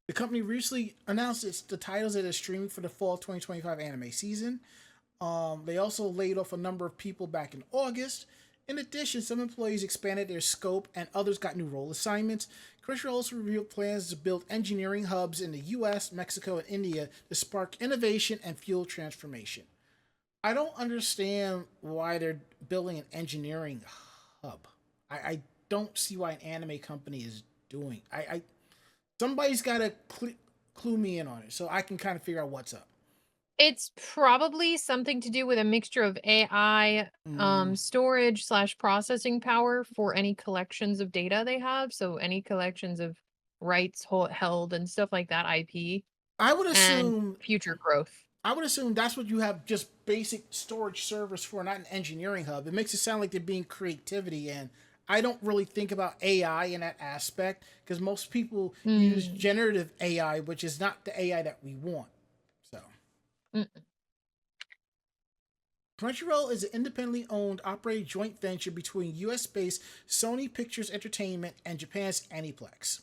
The company recently announced the titles that are streaming for the fall 2025 anime season. They also laid off a number of people back in August. In addition, some employees expanded their scope and others got new role assignments. Crunchyroll also revealed plans to build engineering hubs in the US, Mexico, and India to spark innovation and fuel transformation. I don't understand why they're building an engineering hub. I don't see why an anime company is doing. Somebody's got to clue me in on it so I can kind of figure out what's up. It's probably something to do with a mixture of AI, storage slash processing power for any collections of data they have. So any collections of rights held and stuff like that, IP, I would and assume future growth. that's what you have just basic storage servers for, not an engineering hub. It makes it sound like they're being creativity, and I don't really think about AI in that aspect because most people use Mm. generative AI, which is not the AI that we want. So Mm. Crunchyroll is an independently owned, operated joint venture between US-based Sony Pictures Entertainment and Japan's Aniplex.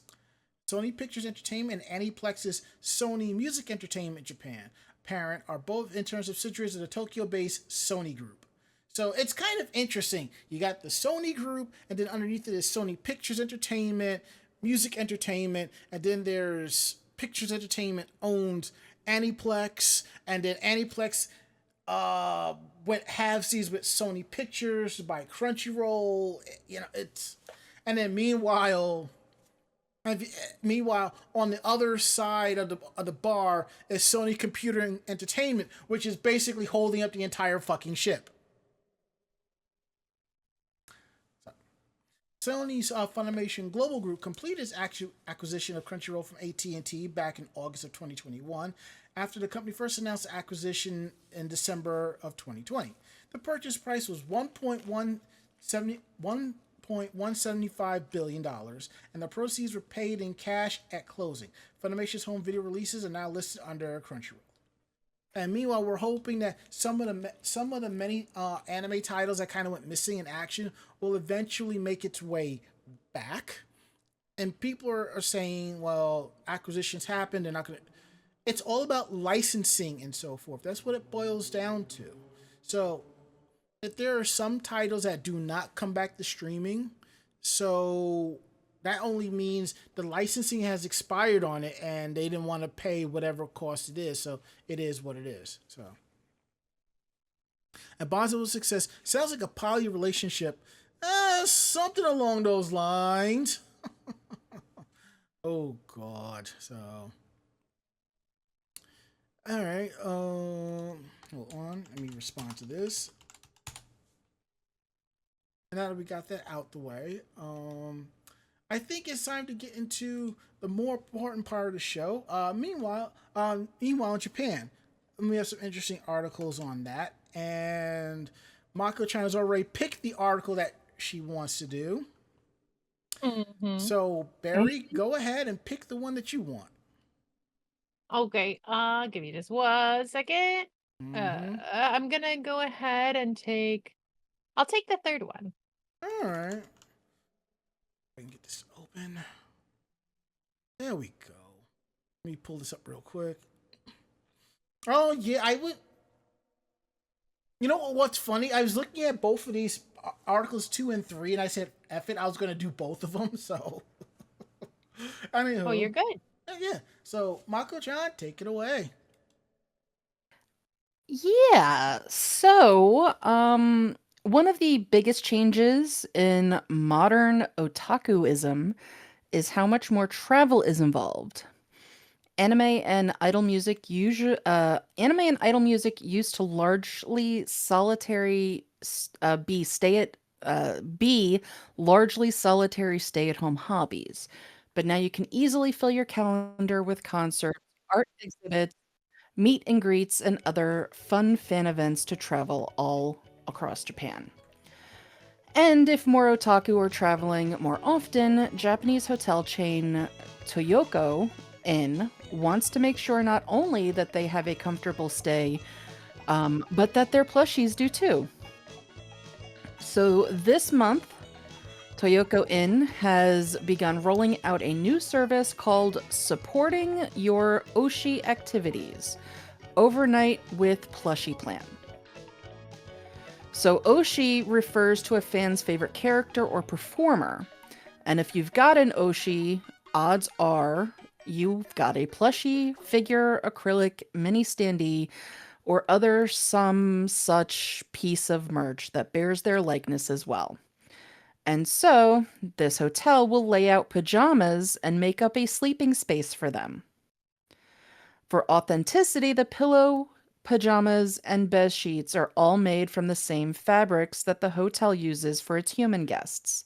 Sony Pictures Entertainment and Aniplex's Sony Music Entertainment Japan parent are both in terms of subsidiaries of the Tokyo-based Sony Group. So it's kind of interesting. You got the Sony Group, and then underneath it is Sony Pictures Entertainment, Music Entertainment, and then there's Pictures Entertainment owned Aniplex, and then Aniplex went halvesies with Sony Pictures by Crunchyroll. It's, and then meanwhile, on the other side of the bar is Sony Computer Entertainment, which is basically holding up the entire fucking ship. Sony's Funimation Global Group completed its acquisition of Crunchyroll from AT&T back in August of 2021, after the company first announced the acquisition in December of 2020. The purchase price was $1.175 billion, and the proceeds were paid in cash at closing. Funimation's home video releases are now listed under Crunchyroll. And meanwhile, we're hoping that some of the many anime titles that kind of went missing in action will eventually make its way back. And people are saying, well, acquisitions happen. They're not going to. It's all about licensing and so forth. That's what it boils down to. So if there are some titles that do not come back to streaming, so that only means the licensing has expired on it and they didn't want to pay whatever cost it is. So it is what it is. So, and bonds with success sounds like a poly relationship. Something along those lines. Oh God. So, all right. Hold on. Let me respond to this. And now that we got that out the way, I think it's time to get into the more important part of the show. Meanwhile, in Japan, we have some interesting articles on that, and Mako-chan has already picked the article that she wants to do. Hmm. So, Barry, go ahead and pick the one that you want. Okay, give me just 1 second. Mm-hmm. I'm gonna go ahead and I'll take the third one. All right. I can get this open. There we go. Let me pull this up real quick. Oh yeah, I would. You know what's funny? I was looking at both of these articles 2 and 3, and I said, "F it," I was gonna do both of them. So, Oh, you're anywho, good. yeah. So, Mako-chan, take it away. Yeah. So, one of the biggest changes in modern otakuism is how much more travel is involved. Anime and idol music used to largely solitary be stay at be largely solitary stay-at-home hobbies. But now you can easily fill your calendar with concerts, art exhibits, meet and greets, and other fun fan events to travel all across Japan. And if more otaku are traveling more often, Japanese hotel chain Toyoko Inn wants to make sure not only that they have a comfortable stay, but that their plushies do too. So this month, Toyoko Inn has begun rolling out a new service called Supporting Your Oshi Activities Overnight with Plushie Plan. So Oshi refers to a fan's favorite character or performer. And if you've got an Oshi, odds are you've got a plushie, figure, acrylic, mini standee, or other some such piece of merch that bears their likeness as well. And so, this hotel will lay out pajamas and make up a sleeping space for them. For authenticity, the pillow, pajamas, and bed sheets are all made from the same fabrics that the hotel uses for its human guests.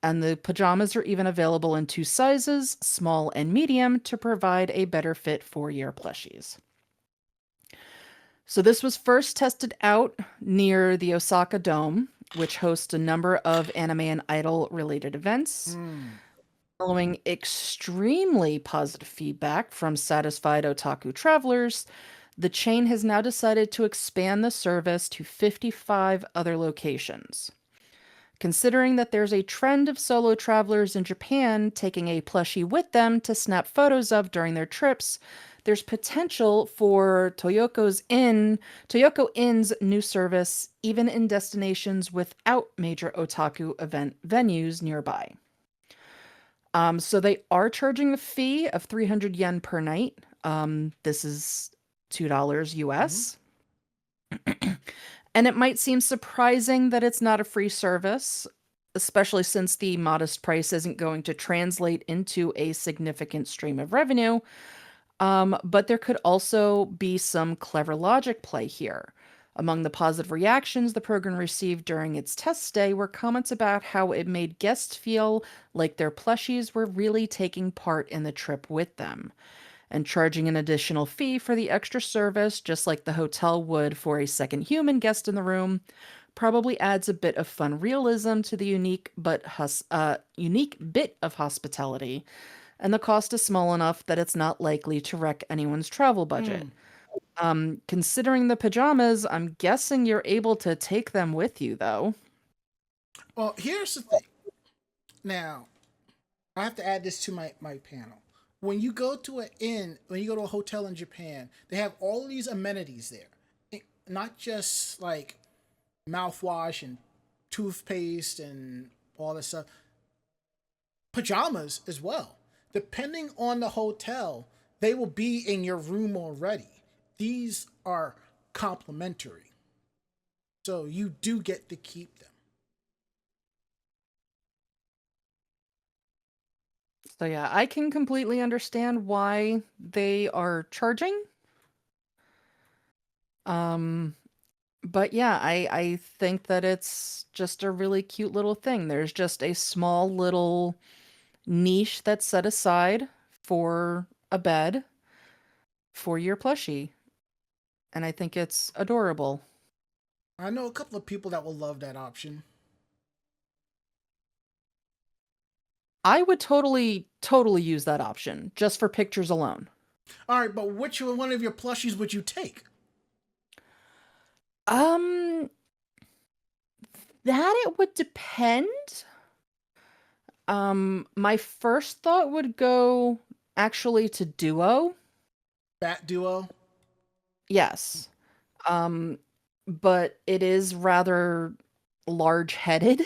And the pajamas are even available in two sizes, small and medium, to provide a better fit for your plushies. So, this was first tested out near the Osaka Dome, which hosts a number of anime and idol related events. Hmm. Following extremely positive feedback from satisfied otaku travelers, the chain has now decided to expand the service to 55 other locations. Considering that there's a trend of solo travelers in Japan taking a plushie with them to snap photos of during their trips, there's potential for Toyoko Inn's new service even in destinations without major otaku event venues nearby. So they are charging a fee of 300 yen per night. This is $2 Mm-hmm. US. And it might seem surprising that it's not a free service, especially since the modest price isn't going to translate into a significant stream of revenue. But there could also be some clever logic play here. Among the positive reactions the program received during its test stay were comments about how it made guests feel like their plushies were really taking part in the trip with them. And charging an additional fee for the extra service, just like the hotel would for a second human guest in the room, probably adds a bit of fun realism to the unique bit of hospitality. And the cost is small enough that it's not likely to wreck anyone's travel budget. Hmm. Considering the pajamas, I'm guessing you're able to take them with you, though. Well, here's the thing. Now, I have to add this to my panel. When you go to an inn, when you go to a hotel in Japan, they have all of these amenities there. Not just like mouthwash and toothpaste and all this stuff. Pajamas as well. Depending on the hotel, they will be in your room already. These are complimentary. So you do get to keep them. So, yeah, I can completely understand why they are charging. Um, but yeah, I think that it's just a really cute little thing. There's just a small little niche that's set aside for a bed for your plushie. And I think it's adorable. I know a couple of people that will love that option. I would totally use that option just for pictures alone. All right, but which one of your plushies would you take? Um, that it would depend. My first thought would go actually to Duo. Bat Duo? Yes. Um, but it is rather large-headed,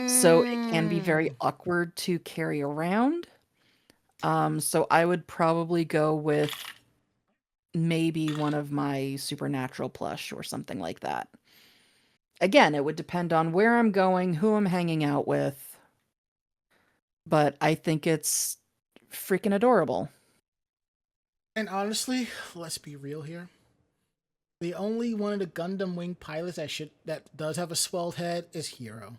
so it can be very Mm. awkward to carry around. So I would probably go with maybe one of my supernatural plush or something like that. Again, it would depend on where I'm going, who I'm hanging out with, but I think it's freaking adorable. And honestly, let's be real here. The only one of the Gundam Wing pilots that does have a swelled head is Hero.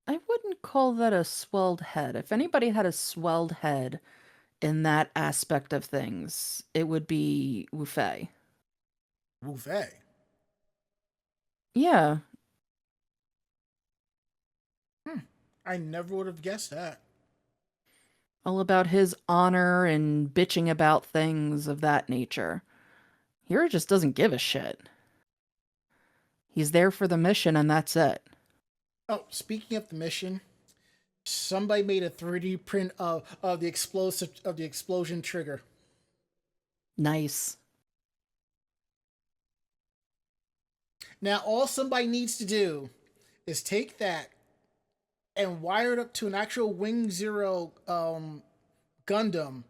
I wouldn't call that a swelled head. If anybody had a swelled head in that aspect of things, it would be Wu Fei. Wu Fei. Yeah, I never would have guessed that. all about his honor and bitching about things of that nature. Hiro just doesn't give a shit. He's there for the mission and that's it. Oh, speaking of the mission, somebody made a 3D print of the explosion trigger. Nice. Now all somebody needs to do is take that and wire it up to an actual Wing Zero Gundam,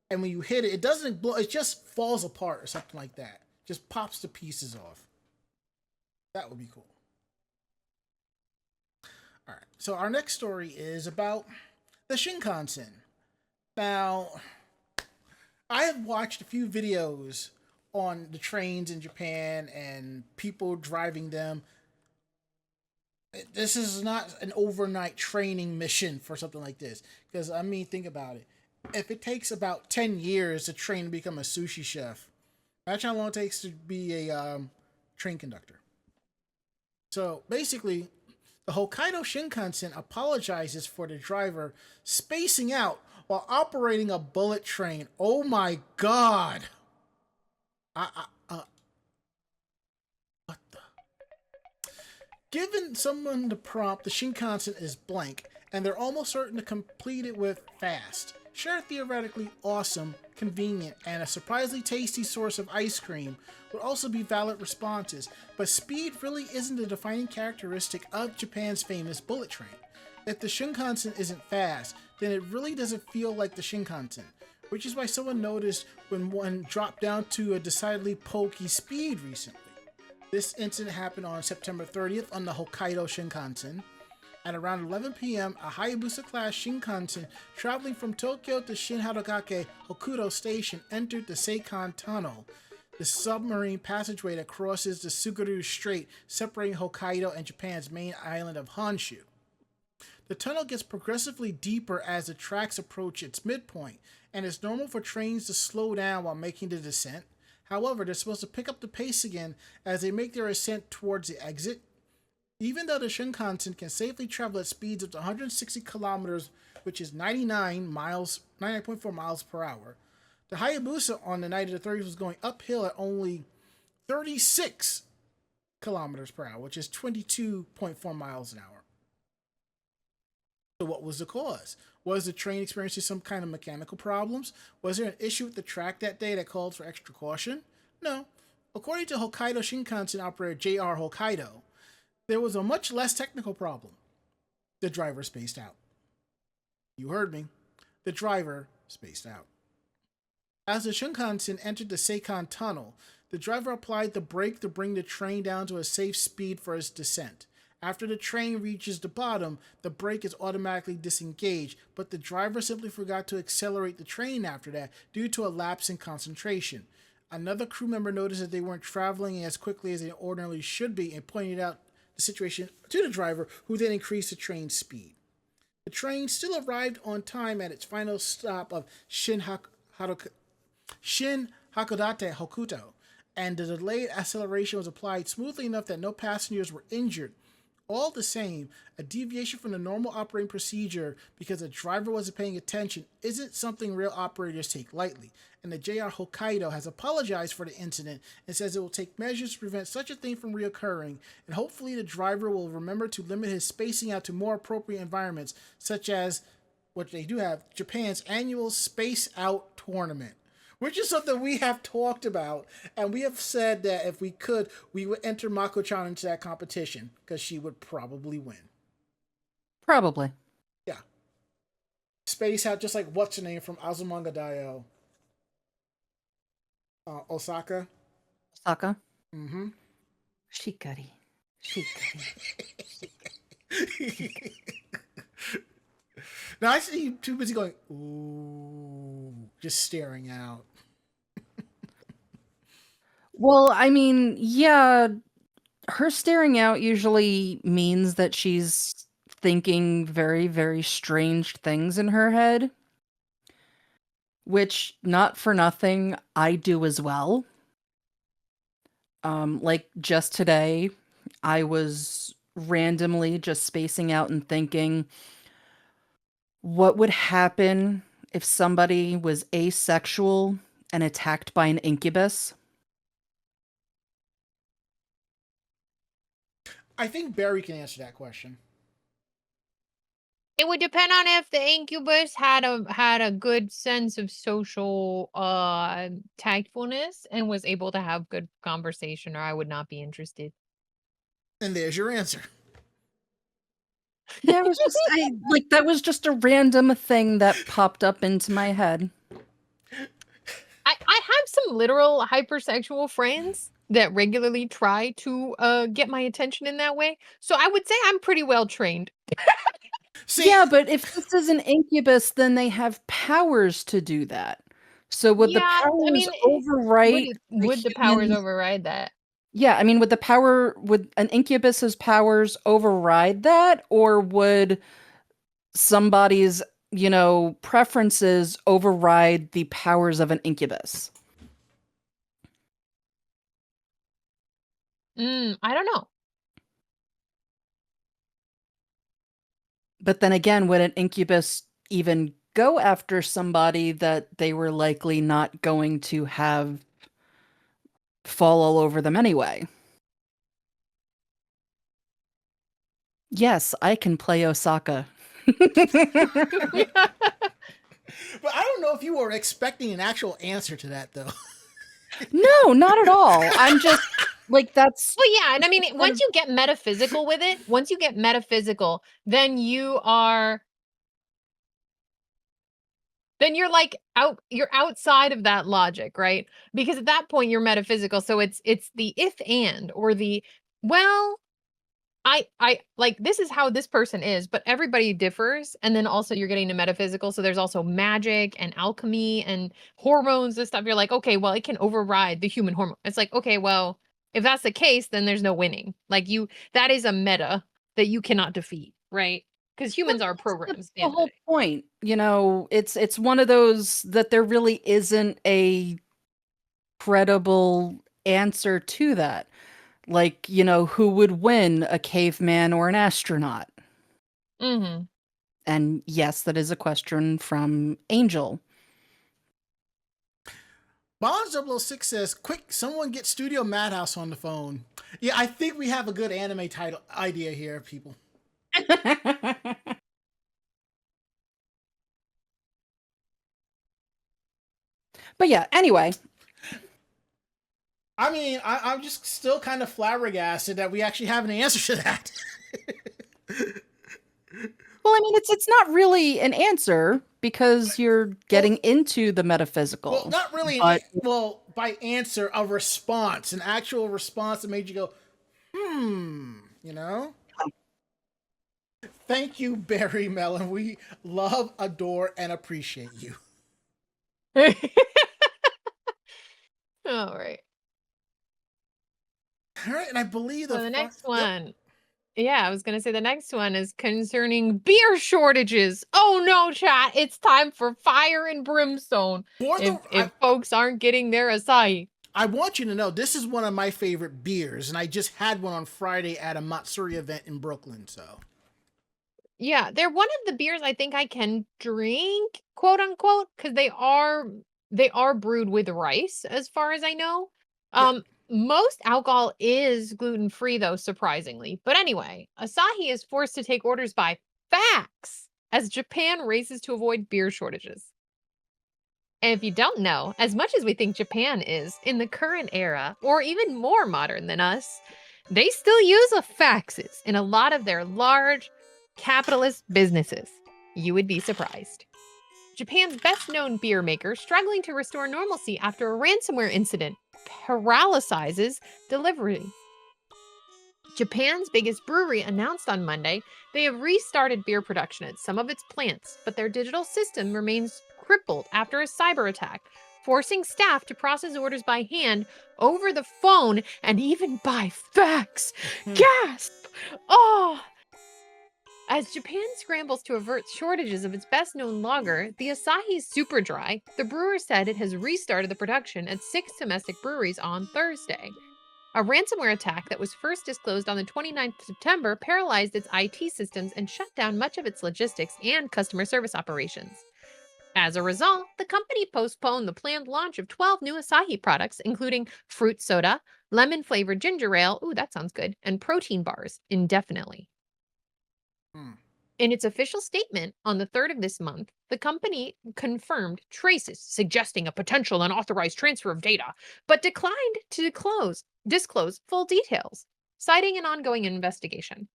and when you hit it, it doesn't blow. It just falls apart or something like that. Just pops the pieces off. That would be cool. All right. So our next story is about the Shinkansen. Now, I have watched a few videos on the trains in Japan and people driving them. This is not an overnight training mission for something like this. Because, I mean, think about it. If it takes about 10 years to train to become a sushi chef, that's how long it takes to be a train conductor. So, basically, the Hokkaido Shinkansen apologizes for the driver spacing out while operating a bullet train. Oh my god! What the? Given someone the prompt, the Shinkansen is blank, and they're almost certain to complete it with fast. Sure, theoretically awesome, convenient, and a surprisingly tasty source of ice cream would also be valid responses, but speed really isn't the defining characteristic of Japan's famous bullet train. If the Shinkansen isn't fast, then it really doesn't feel like the Shinkansen, which is why someone noticed when one dropped down to a decidedly pokey speed recently. This incident happened on September 30th on the Hokkaido Shinkansen. At around 11 p.m., a Hayabusa-class Shinkansen traveling from Tokyo to Shinharogake Hokudo Station entered the Seikan Tunnel, the submarine passageway that crosses the Tsugaru Strait separating Hokkaido and Japan's main island of Honshu. The tunnel gets progressively deeper as the tracks approach its midpoint, and it's normal for trains to slow down while making the descent. However, they're supposed to pick up the pace again as they make their ascent towards the exit. Even though the Shinkansen can safely travel at speeds of 160 kilometers, which is 99.4 miles per hour, the Hayabusa on the night of the 30th was going uphill at only 36 kilometers per hour, which is 22.4 miles an hour. So what was the cause? Was the train experiencing some kind of mechanical problems? Was there an issue with the track that day that called for extra caution? No. According to Hokkaido Shinkansen operator JR Hokkaido, there was a much less technical problem. The driver spaced out. You heard me. The driver spaced out. As the Shinkansen entered the Seikan Tunnel, the driver applied the brake to bring the train down to a safe speed for its descent. After the train reaches the bottom, the brake is automatically disengaged, but the driver simply forgot to accelerate the train after that due to a lapse in concentration. Another crew member noticed that they weren't traveling as quickly as they ordinarily should be and pointed out the situation to the driver, who then increased the train's speed. The train still arrived on time at its final stop of Shin Hakodate Hokuto, and the delayed acceleration was applied smoothly enough that no passengers were injured. All the same, a deviation from the normal operating procedure because the driver wasn't paying attention isn't something rail operators take lightly, and the JR Hokkaido has apologized for the incident and says it will take measures to prevent such a thing from reoccurring, and hopefully the driver will remember to limit his spacing out to more appropriate environments, such as what they do have, Japan's annual Space Out tournament, which is something we have talked about, and we have said that if we could, we would enter Mako-chan into that competition, because she would probably win. Probably. Yeah. Space Out, just like what's her name from Azumanga Daioh? Osaka? Osaka? Mm-hmm. Shikari. Now I see you too busy going, ooh, just staring out. Well, I mean, yeah, her staring out usually means that she's thinking very, very strange things in her head, which, not for nothing, I do as well. Like just today, I was randomly just spacing out and thinking, what would happen if somebody was asexual and attacked by an incubus? I think Barry can answer that question. It would depend on if the incubus had a good sense of social tactfulness and was able to have good conversation, or I would not be interested. And there's your answer. Yeah, it was just that was just a random thing that popped up into my head. I have some literal hypersexual friends that regularly try to get my attention in that way. So I would say I'm pretty well trained. See, Yeah, but if this is an incubus, then they have powers to do that. So would the Yeah, I powers mean, overwrite would the powers override that? Yeah, I mean, would an incubus's powers override that, or would somebody's, preferences override the powers of an incubus? I don't know. But then again, would an incubus even go after somebody that they were likely not going to have fall all over them anyway? Yes, I can play Osaka. but I don't know if you were expecting an actual answer to that, though. No, not at all. I'm just that's. Well, yeah, and I mean, once you get metaphysical with it, then you're like you're outside of that logic, right? Because at that point you're metaphysical, so it's the if and or the well, I like this is how this person is, but everybody differs. And then also you're getting to metaphysical. So there's also magic and alchemy and hormones and stuff. You're like, okay, well, it can override the human hormone. It's like, okay, well, if that's the case, then there's no winning. Like that is a meta that you cannot defeat, right? Because humans are programs. The whole point, it's one of those that there really isn't a credible answer to that. Like, who would win, a caveman or an astronaut? Mm-hmm. And yes, that is a question from Angel. Bond006 says, quick, someone get Studio Madhouse on the phone. Yeah, I think we have a good anime title idea here, people. But yeah, anyway. I mean, I'm just still kind of flabbergasted that we actually have an answer to that. Well, I mean, it's not really an answer because you're getting into the metaphysical. Well, not really. By answer, a response, an actual response that made you go, Thank you, Barry Mellon. We love, adore, and appreciate you. All right. All right, and I believe the next one. Yeah, I was gonna say the next one is concerning beer shortages. Oh no, chat! It's time for fire and brimstone. For the If folks aren't getting their Asahi. I want you to know this is one of my favorite beers, and I just had one on Friday at a Matsuri event in Brooklyn. So Yeah, they're one of the beers I think I can drink, quote unquote, because they are brewed with rice, as far as I know. yeah. Most alcohol is gluten free though, surprisingly. But anyway, Asahi is forced to take orders by fax as Japan races to avoid beer shortages. And if you don't know, as much as we think Japan is in the current era, or even more modern than us, they still use a faxes in a lot of their large capitalist businesses. You would be surprised. Japan's best known beer maker struggling to restore normalcy after a ransomware incident paralyzes delivery. Japan's biggest brewery announced on Monday they have restarted beer production at some of its plants, but their digital system remains crippled after a cyber attack, forcing staff to process orders by hand, over the phone, and even by fax. Gasp! Oh! As Japan scrambles to avert shortages of its best known lager, the Asahi Super Dry, the brewer said it has restarted the production at 6 domestic breweries on Thursday. A ransomware attack that was first disclosed on the 29th of September paralyzed its IT systems and shut down much of its logistics and customer service operations. As a result, the company postponed the planned launch of 12 new Asahi products, including fruit soda, lemon flavored ginger ale, ooh, that sounds good, and protein bars, indefinitely. In its official statement on the 3rd of this month, the company confirmed traces suggesting a potential unauthorized transfer of data, but declined to disclose full details, citing an ongoing investigation.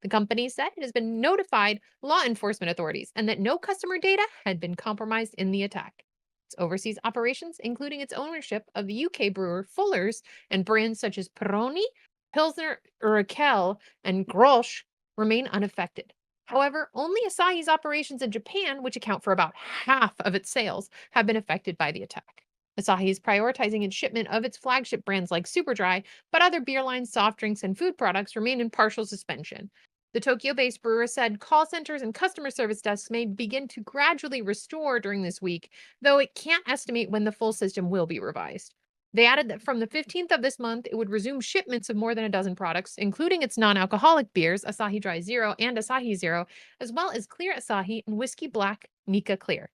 The company said it has been notified law enforcement authorities and that no customer data had been compromised in the attack. Its overseas operations, including its ownership of the UK brewer Fuller's and brands such as Peroni, Pilsner Urquell, and Grolsch, remain unaffected. However, only Asahi's operations in Japan, which account for about half of its sales, have been affected by the attack. Asahi is prioritizing its shipment of its flagship brands like Superdry, but other beer lines, soft drinks, and food products remain in partial suspension. The Tokyo-based brewer said call centers and customer service desks may begin to gradually restore during this week, though it can't estimate when the full system will be revised. They added that from the 15th of this month, it would resume shipments of more than a dozen products, including its non-alcoholic beers, Asahi Dry Zero and Asahi Zero, as well as Clear Asahi and Whiskey Black Nika Clear.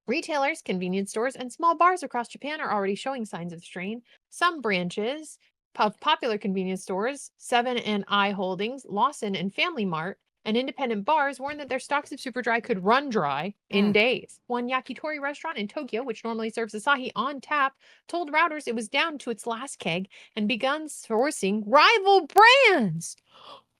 Retailers, convenience stores, and small bars across Japan are already showing signs of strain. Some branches of popular convenience stores, 7 and I Holdings, Lawson, and Family Mart, and independent bars warned that their stocks of Superdry could run dry in days. One yakitori restaurant in Tokyo, which normally serves Asahi on tap, told Routers it was down to its last keg and begun sourcing rival brands.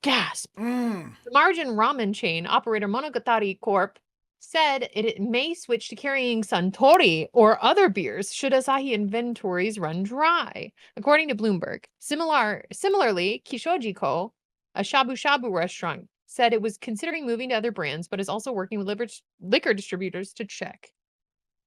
Gasp. The margin ramen chain operator Monogatari Corp said it may switch to carrying Suntory or other beers should Asahi inventories run dry, according to Bloomberg. Similarly, Kishojiko, a shabu shabu restaurant, said it was considering moving to other brands, but is also working with liquor distributors to check.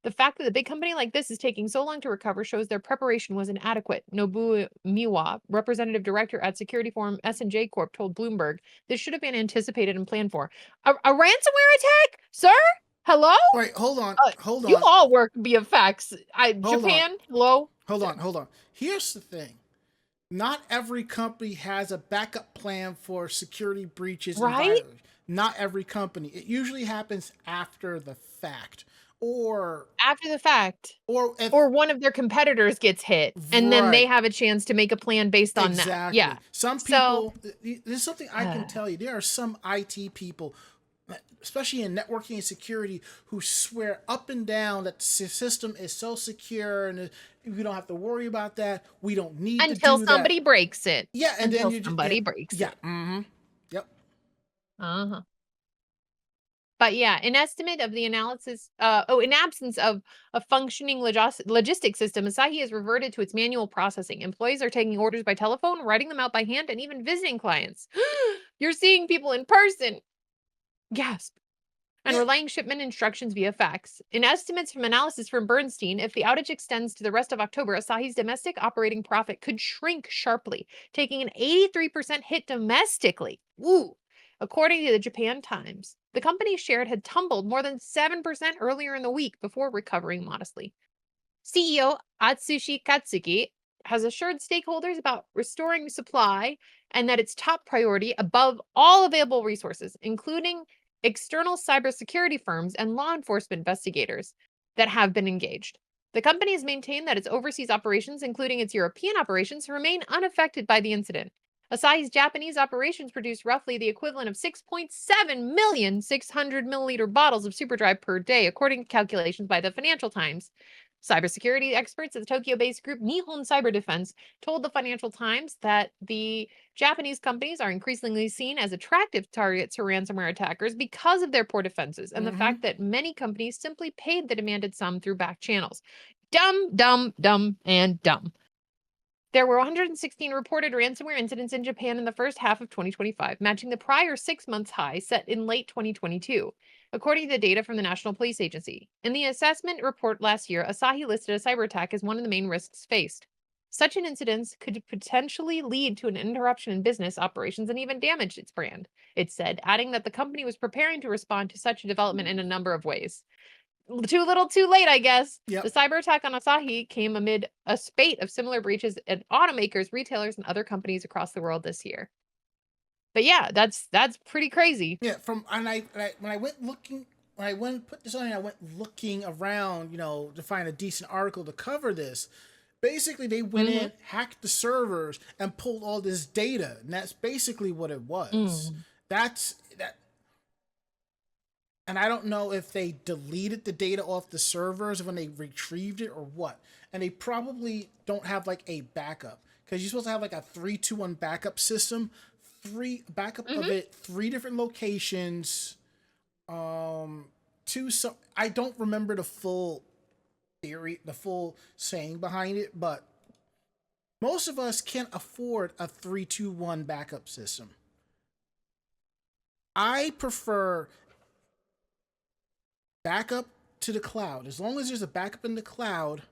The fact that a big company like this is taking so long to recover shows their preparation was inadequate. Nobuo Miwa, representative director at security firm S&J Corp, told Bloomberg this should have been anticipated and planned for. A ransomware attack? Sir? Hello? Wait, hold on. You all work VFX. Hold Japan? on. Hello? Hold on. Here's the thing. Not every company has a backup plan for security breaches and Right? violations. Not every company. It usually happens after the fact. Or After the fact. if, Or one of their competitors gets hit, and then they Right. have a chance to make a plan based on that. Exactly. Yeah. Some So- people, there's something I can tell you. There are some IT people, especially in networking and security, who swear up and down that the system is so secure and we don't have to worry about that. We don't need Until to do somebody that. breaks it. Yeah, and Until then you somebody breaks yeah, it. mm-hmm. Yep. Uh-huh. But yeah, an estimate of the analysis, in absence of a functioning logistics system, Asahi has reverted to its manual processing. Employees are taking orders by telephone, writing them out by hand, and even visiting clients. You're seeing people in person. Gasp. and relaying shipment instructions via fax. In estimates from analysis from Bernstein, if the outage extends to the rest of October, Asahi's domestic operating profit could shrink sharply, taking an 83% hit domestically. Woo! According to the Japan Times, the company's share had tumbled more than 7% earlier in the week before recovering modestly. CEO Atsushi Katsuki has assured stakeholders about restoring supply and that its top priority above all available resources, including external cybersecurity firms and law enforcement investigators that have been engaged. The company has maintained that its overseas operations, including its European operations, remain unaffected by the incident. Asahi's Japanese operations produce roughly the equivalent of 6.7 million 600 milliliter bottles of Superdry per day, according to calculations by the Financial Times. Cybersecurity experts at the Tokyo-based group Nihon Cyber Defense told the Financial Times that the Japanese companies are increasingly seen as attractive targets for ransomware attackers because of their poor defenses and the fact that many companies simply paid the demanded sum through back channels. Dumb, dumb, dumb, and dumb. There were 116 reported ransomware incidents in Japan in the first half of 2025, matching the prior 6 months high set in late 2022, according to the data from the National Police Agency. In the assessment report last year, Asahi listed a cyber attack as one of the main risks faced. Such an incident could potentially lead to an interruption in business operations and even damage its brand, it said, adding that the company was preparing to respond to such a development in a number of ways. Too little, too late, I guess. Yep. The cyber attack on Asahi came amid a spate of similar breaches at automakers, retailers, and other companies across the world this year. But yeah, that's pretty crazy. Yeah, when I went looking, when I went put this on, and I went looking around, to find a decent article to cover this. Basically, they went in, hacked the servers, and pulled all this data, and that's basically what it was. That's that. And I don't know if they deleted the data off the servers when they retrieved it or what. And they probably don't have like a backup, because you're supposed to have like a 3-2-1 backup system. Of it, 3 different locations. I don't remember the full theory, the full saying behind it, but most of us can't afford a 3-2-1 backup system. I prefer backup to the cloud. As long as there's a backup in the cloud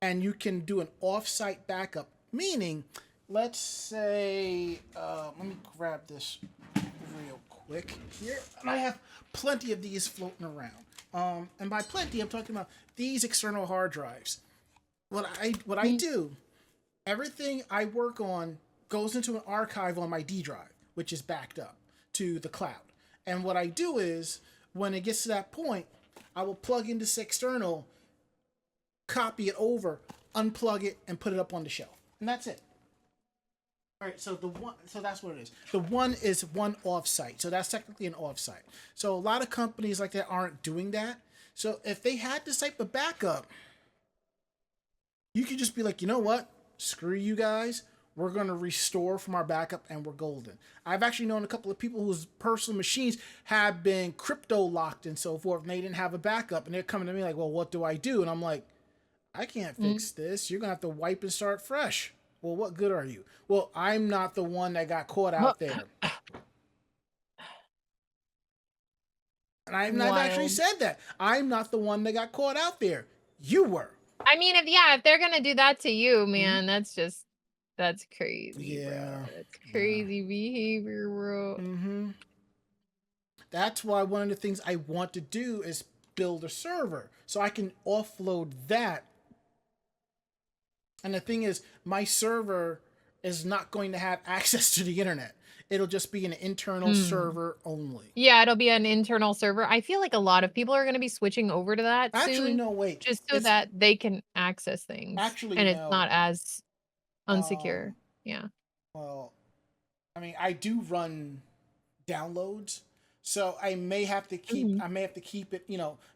and you can do an off-site backup, meaning, let's say, let me grab this real quick here. And I have plenty of these floating around. And by plenty, I'm talking about these external hard drives. What I do, everything I work on goes into an archive on my D drive, which is backed up to the cloud. And what I do is, when it gets to that point, I will plug in this external, copy it over, unplug it, and put it up on the shelf. And that's it. All right, so that's what it is. The one is one offsite, so that's technically an offsite. So a lot of companies like that aren't doing that. So if they had this type of backup, you could just be like, you know what? Screw you guys. We're going to restore from our backup and we're golden. I've actually known a couple of people whose personal machines have been crypto locked and so forth, and they didn't have a backup, and they're coming to me like, well, what do I do? And I'm like, I can't fix this. You're going to have to wipe and start fresh. Well, what good are you? Well, I'm not the one that got caught out there. And I've actually said that. I'm not the one that got caught out there. You were. I mean, if they're going to do that to you, man, that's crazy. Yeah. Bro. That's crazy behavior, bro. That's why one of the things I want to do is build a server so I can offload that. And the thing is, my server is not going to have access to the internet. It'll just be an internal server only. Yeah, it'll be an internal server. I feel like a lot of people are going to be switching over to that soon. No, wait. Just so that they can access things. Actually, and no. It's not as unsecure. Yeah. Well, I mean, I do run downloads, so I may have to keep it,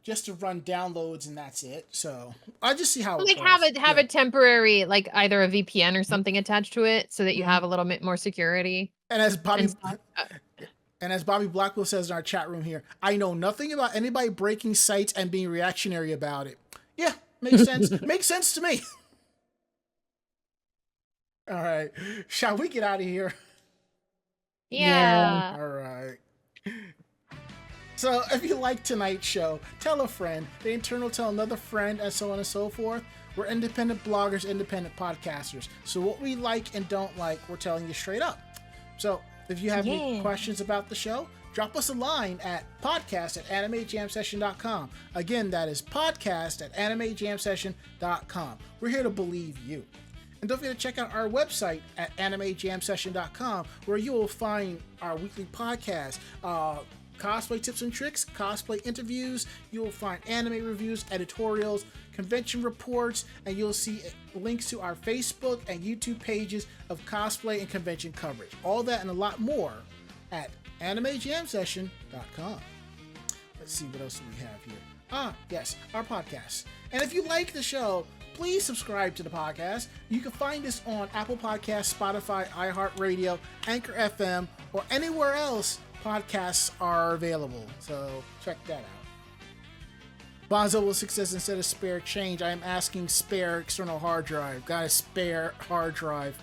just to run downloads, and that's it. So I just see how it goes. Have a temporary, like either a VPN or something attached to it, so that you have a little bit more security. And as Bobby Blackwell says in our chat room here, I know nothing about anybody breaking sites and being reactionary about it. Yeah, makes sense. Makes sense to me. All right, shall we get out of here? Yeah. All right. So if you like tonight's show, tell a friend. The internal tell another friend, and so on and so forth. We're independent bloggers, independent podcasters. So what we like and don't like, we're telling you straight up. So if you have any questions about the show, drop us a line at podcast@animejamsession.com. Again, that is podcast@animejamsession.com. We're here to believe you. And don't forget to check out our website at animejamsession.com, where you will find our weekly podcast, cosplay tips and tricks, cosplay interviews. You will find anime reviews, editorials, convention reports, and you'll see links to our Facebook and YouTube pages of cosplay and convention coverage. All that and a lot more at animejamsession.com. Let's see, what else do we have here? Yes, our podcast. And if you like the show, please subscribe to the podcast. You can find us on Apple Podcasts, Spotify, iHeartRadio, Anchor FM, or anywhere else podcasts are available. So check that out. Bonzo will success instead of spare change. I am asking spare external hard drive. Got a spare hard drive.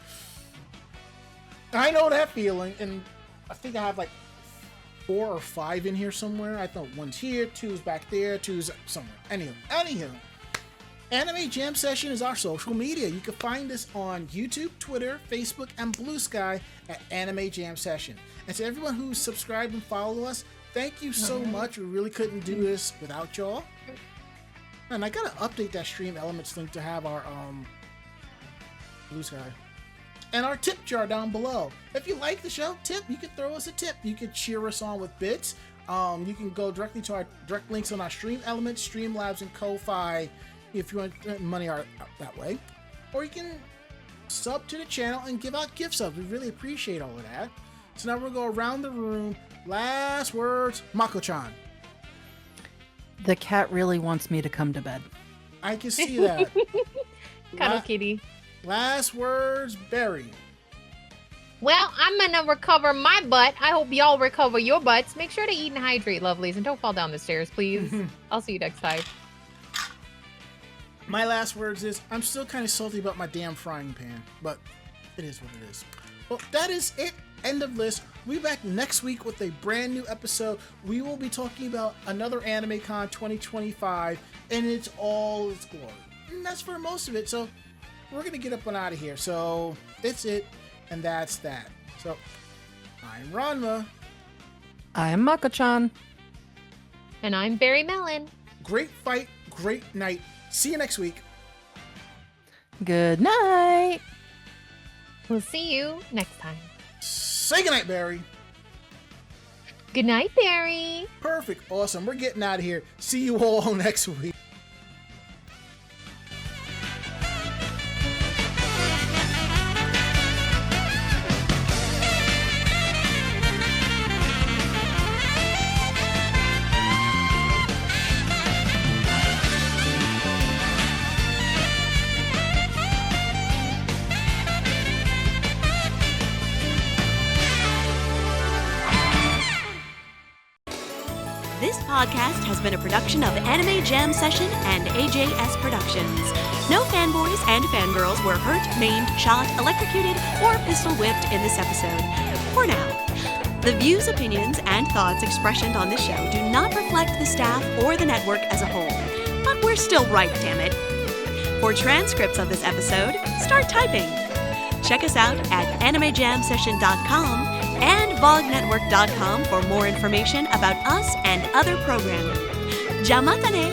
I know that feeling, and I think I have like 4 or 5 in here somewhere. I thought one's here, 2's back there, 2's somewhere. Anywho. Anime Jam Session is our social media. You can find us on YouTube, Twitter, Facebook, and Blue Sky at Anime Jam Session. And to everyone who's subscribed and follow us, thank you so much. We really couldn't do this without y'all. And I gotta update that Stream Elements link to have our Blue Sky. And our tip jar down below. If you like the show, tip. You can throw us a tip. You can cheer us on with bits. You can go directly to our direct links on our Stream Elements, Streamlabs, and Ko-Fi if you want money out that way. Or you can sub to the channel and give out gift subs. We really appreciate all of that. So now we'll go around the room. Last words, Mako-chan. The cat really wants me to come to bed. I can see that. Cuddle kitty. Last words, Barry. Well, I'm gonna recover my butt. I hope y'all recover your butts. Make sure to eat and hydrate, lovelies, and don't fall down the stairs, please. I'll see you next time. My last words is, I'm still kind of salty about my damn frying pan, but it is what it is. Well, that is it. End of list. We'll be back next week with a brand new episode. We will be talking about another AnimeCon 2025, and it's all its glory. And that's for most of it, so we're going to get up and out of here. So, it's it, and that's that. So, I'm Ranma. I'm Mako-chan. And I'm Barry Mellon. Great fight, great night. See you next week. Good night. We'll see you next time. Say goodnight, Barry. Good night, Barry. Perfect. Awesome. We're getting out of here. See you all next week. This podcast has been a production of Anime Jam Session and AJS Productions. No fanboys and fangirls were hurt, maimed, shot, electrocuted, or pistol whipped in this episode. For now. The views, opinions, and thoughts expressed on this show do not reflect the staff or the network as a whole. But we're still right, damn it. For transcripts of this episode, start typing. Check us out at animejamsession.com and vognetwork.com for more information about us and other programming. Jamatane!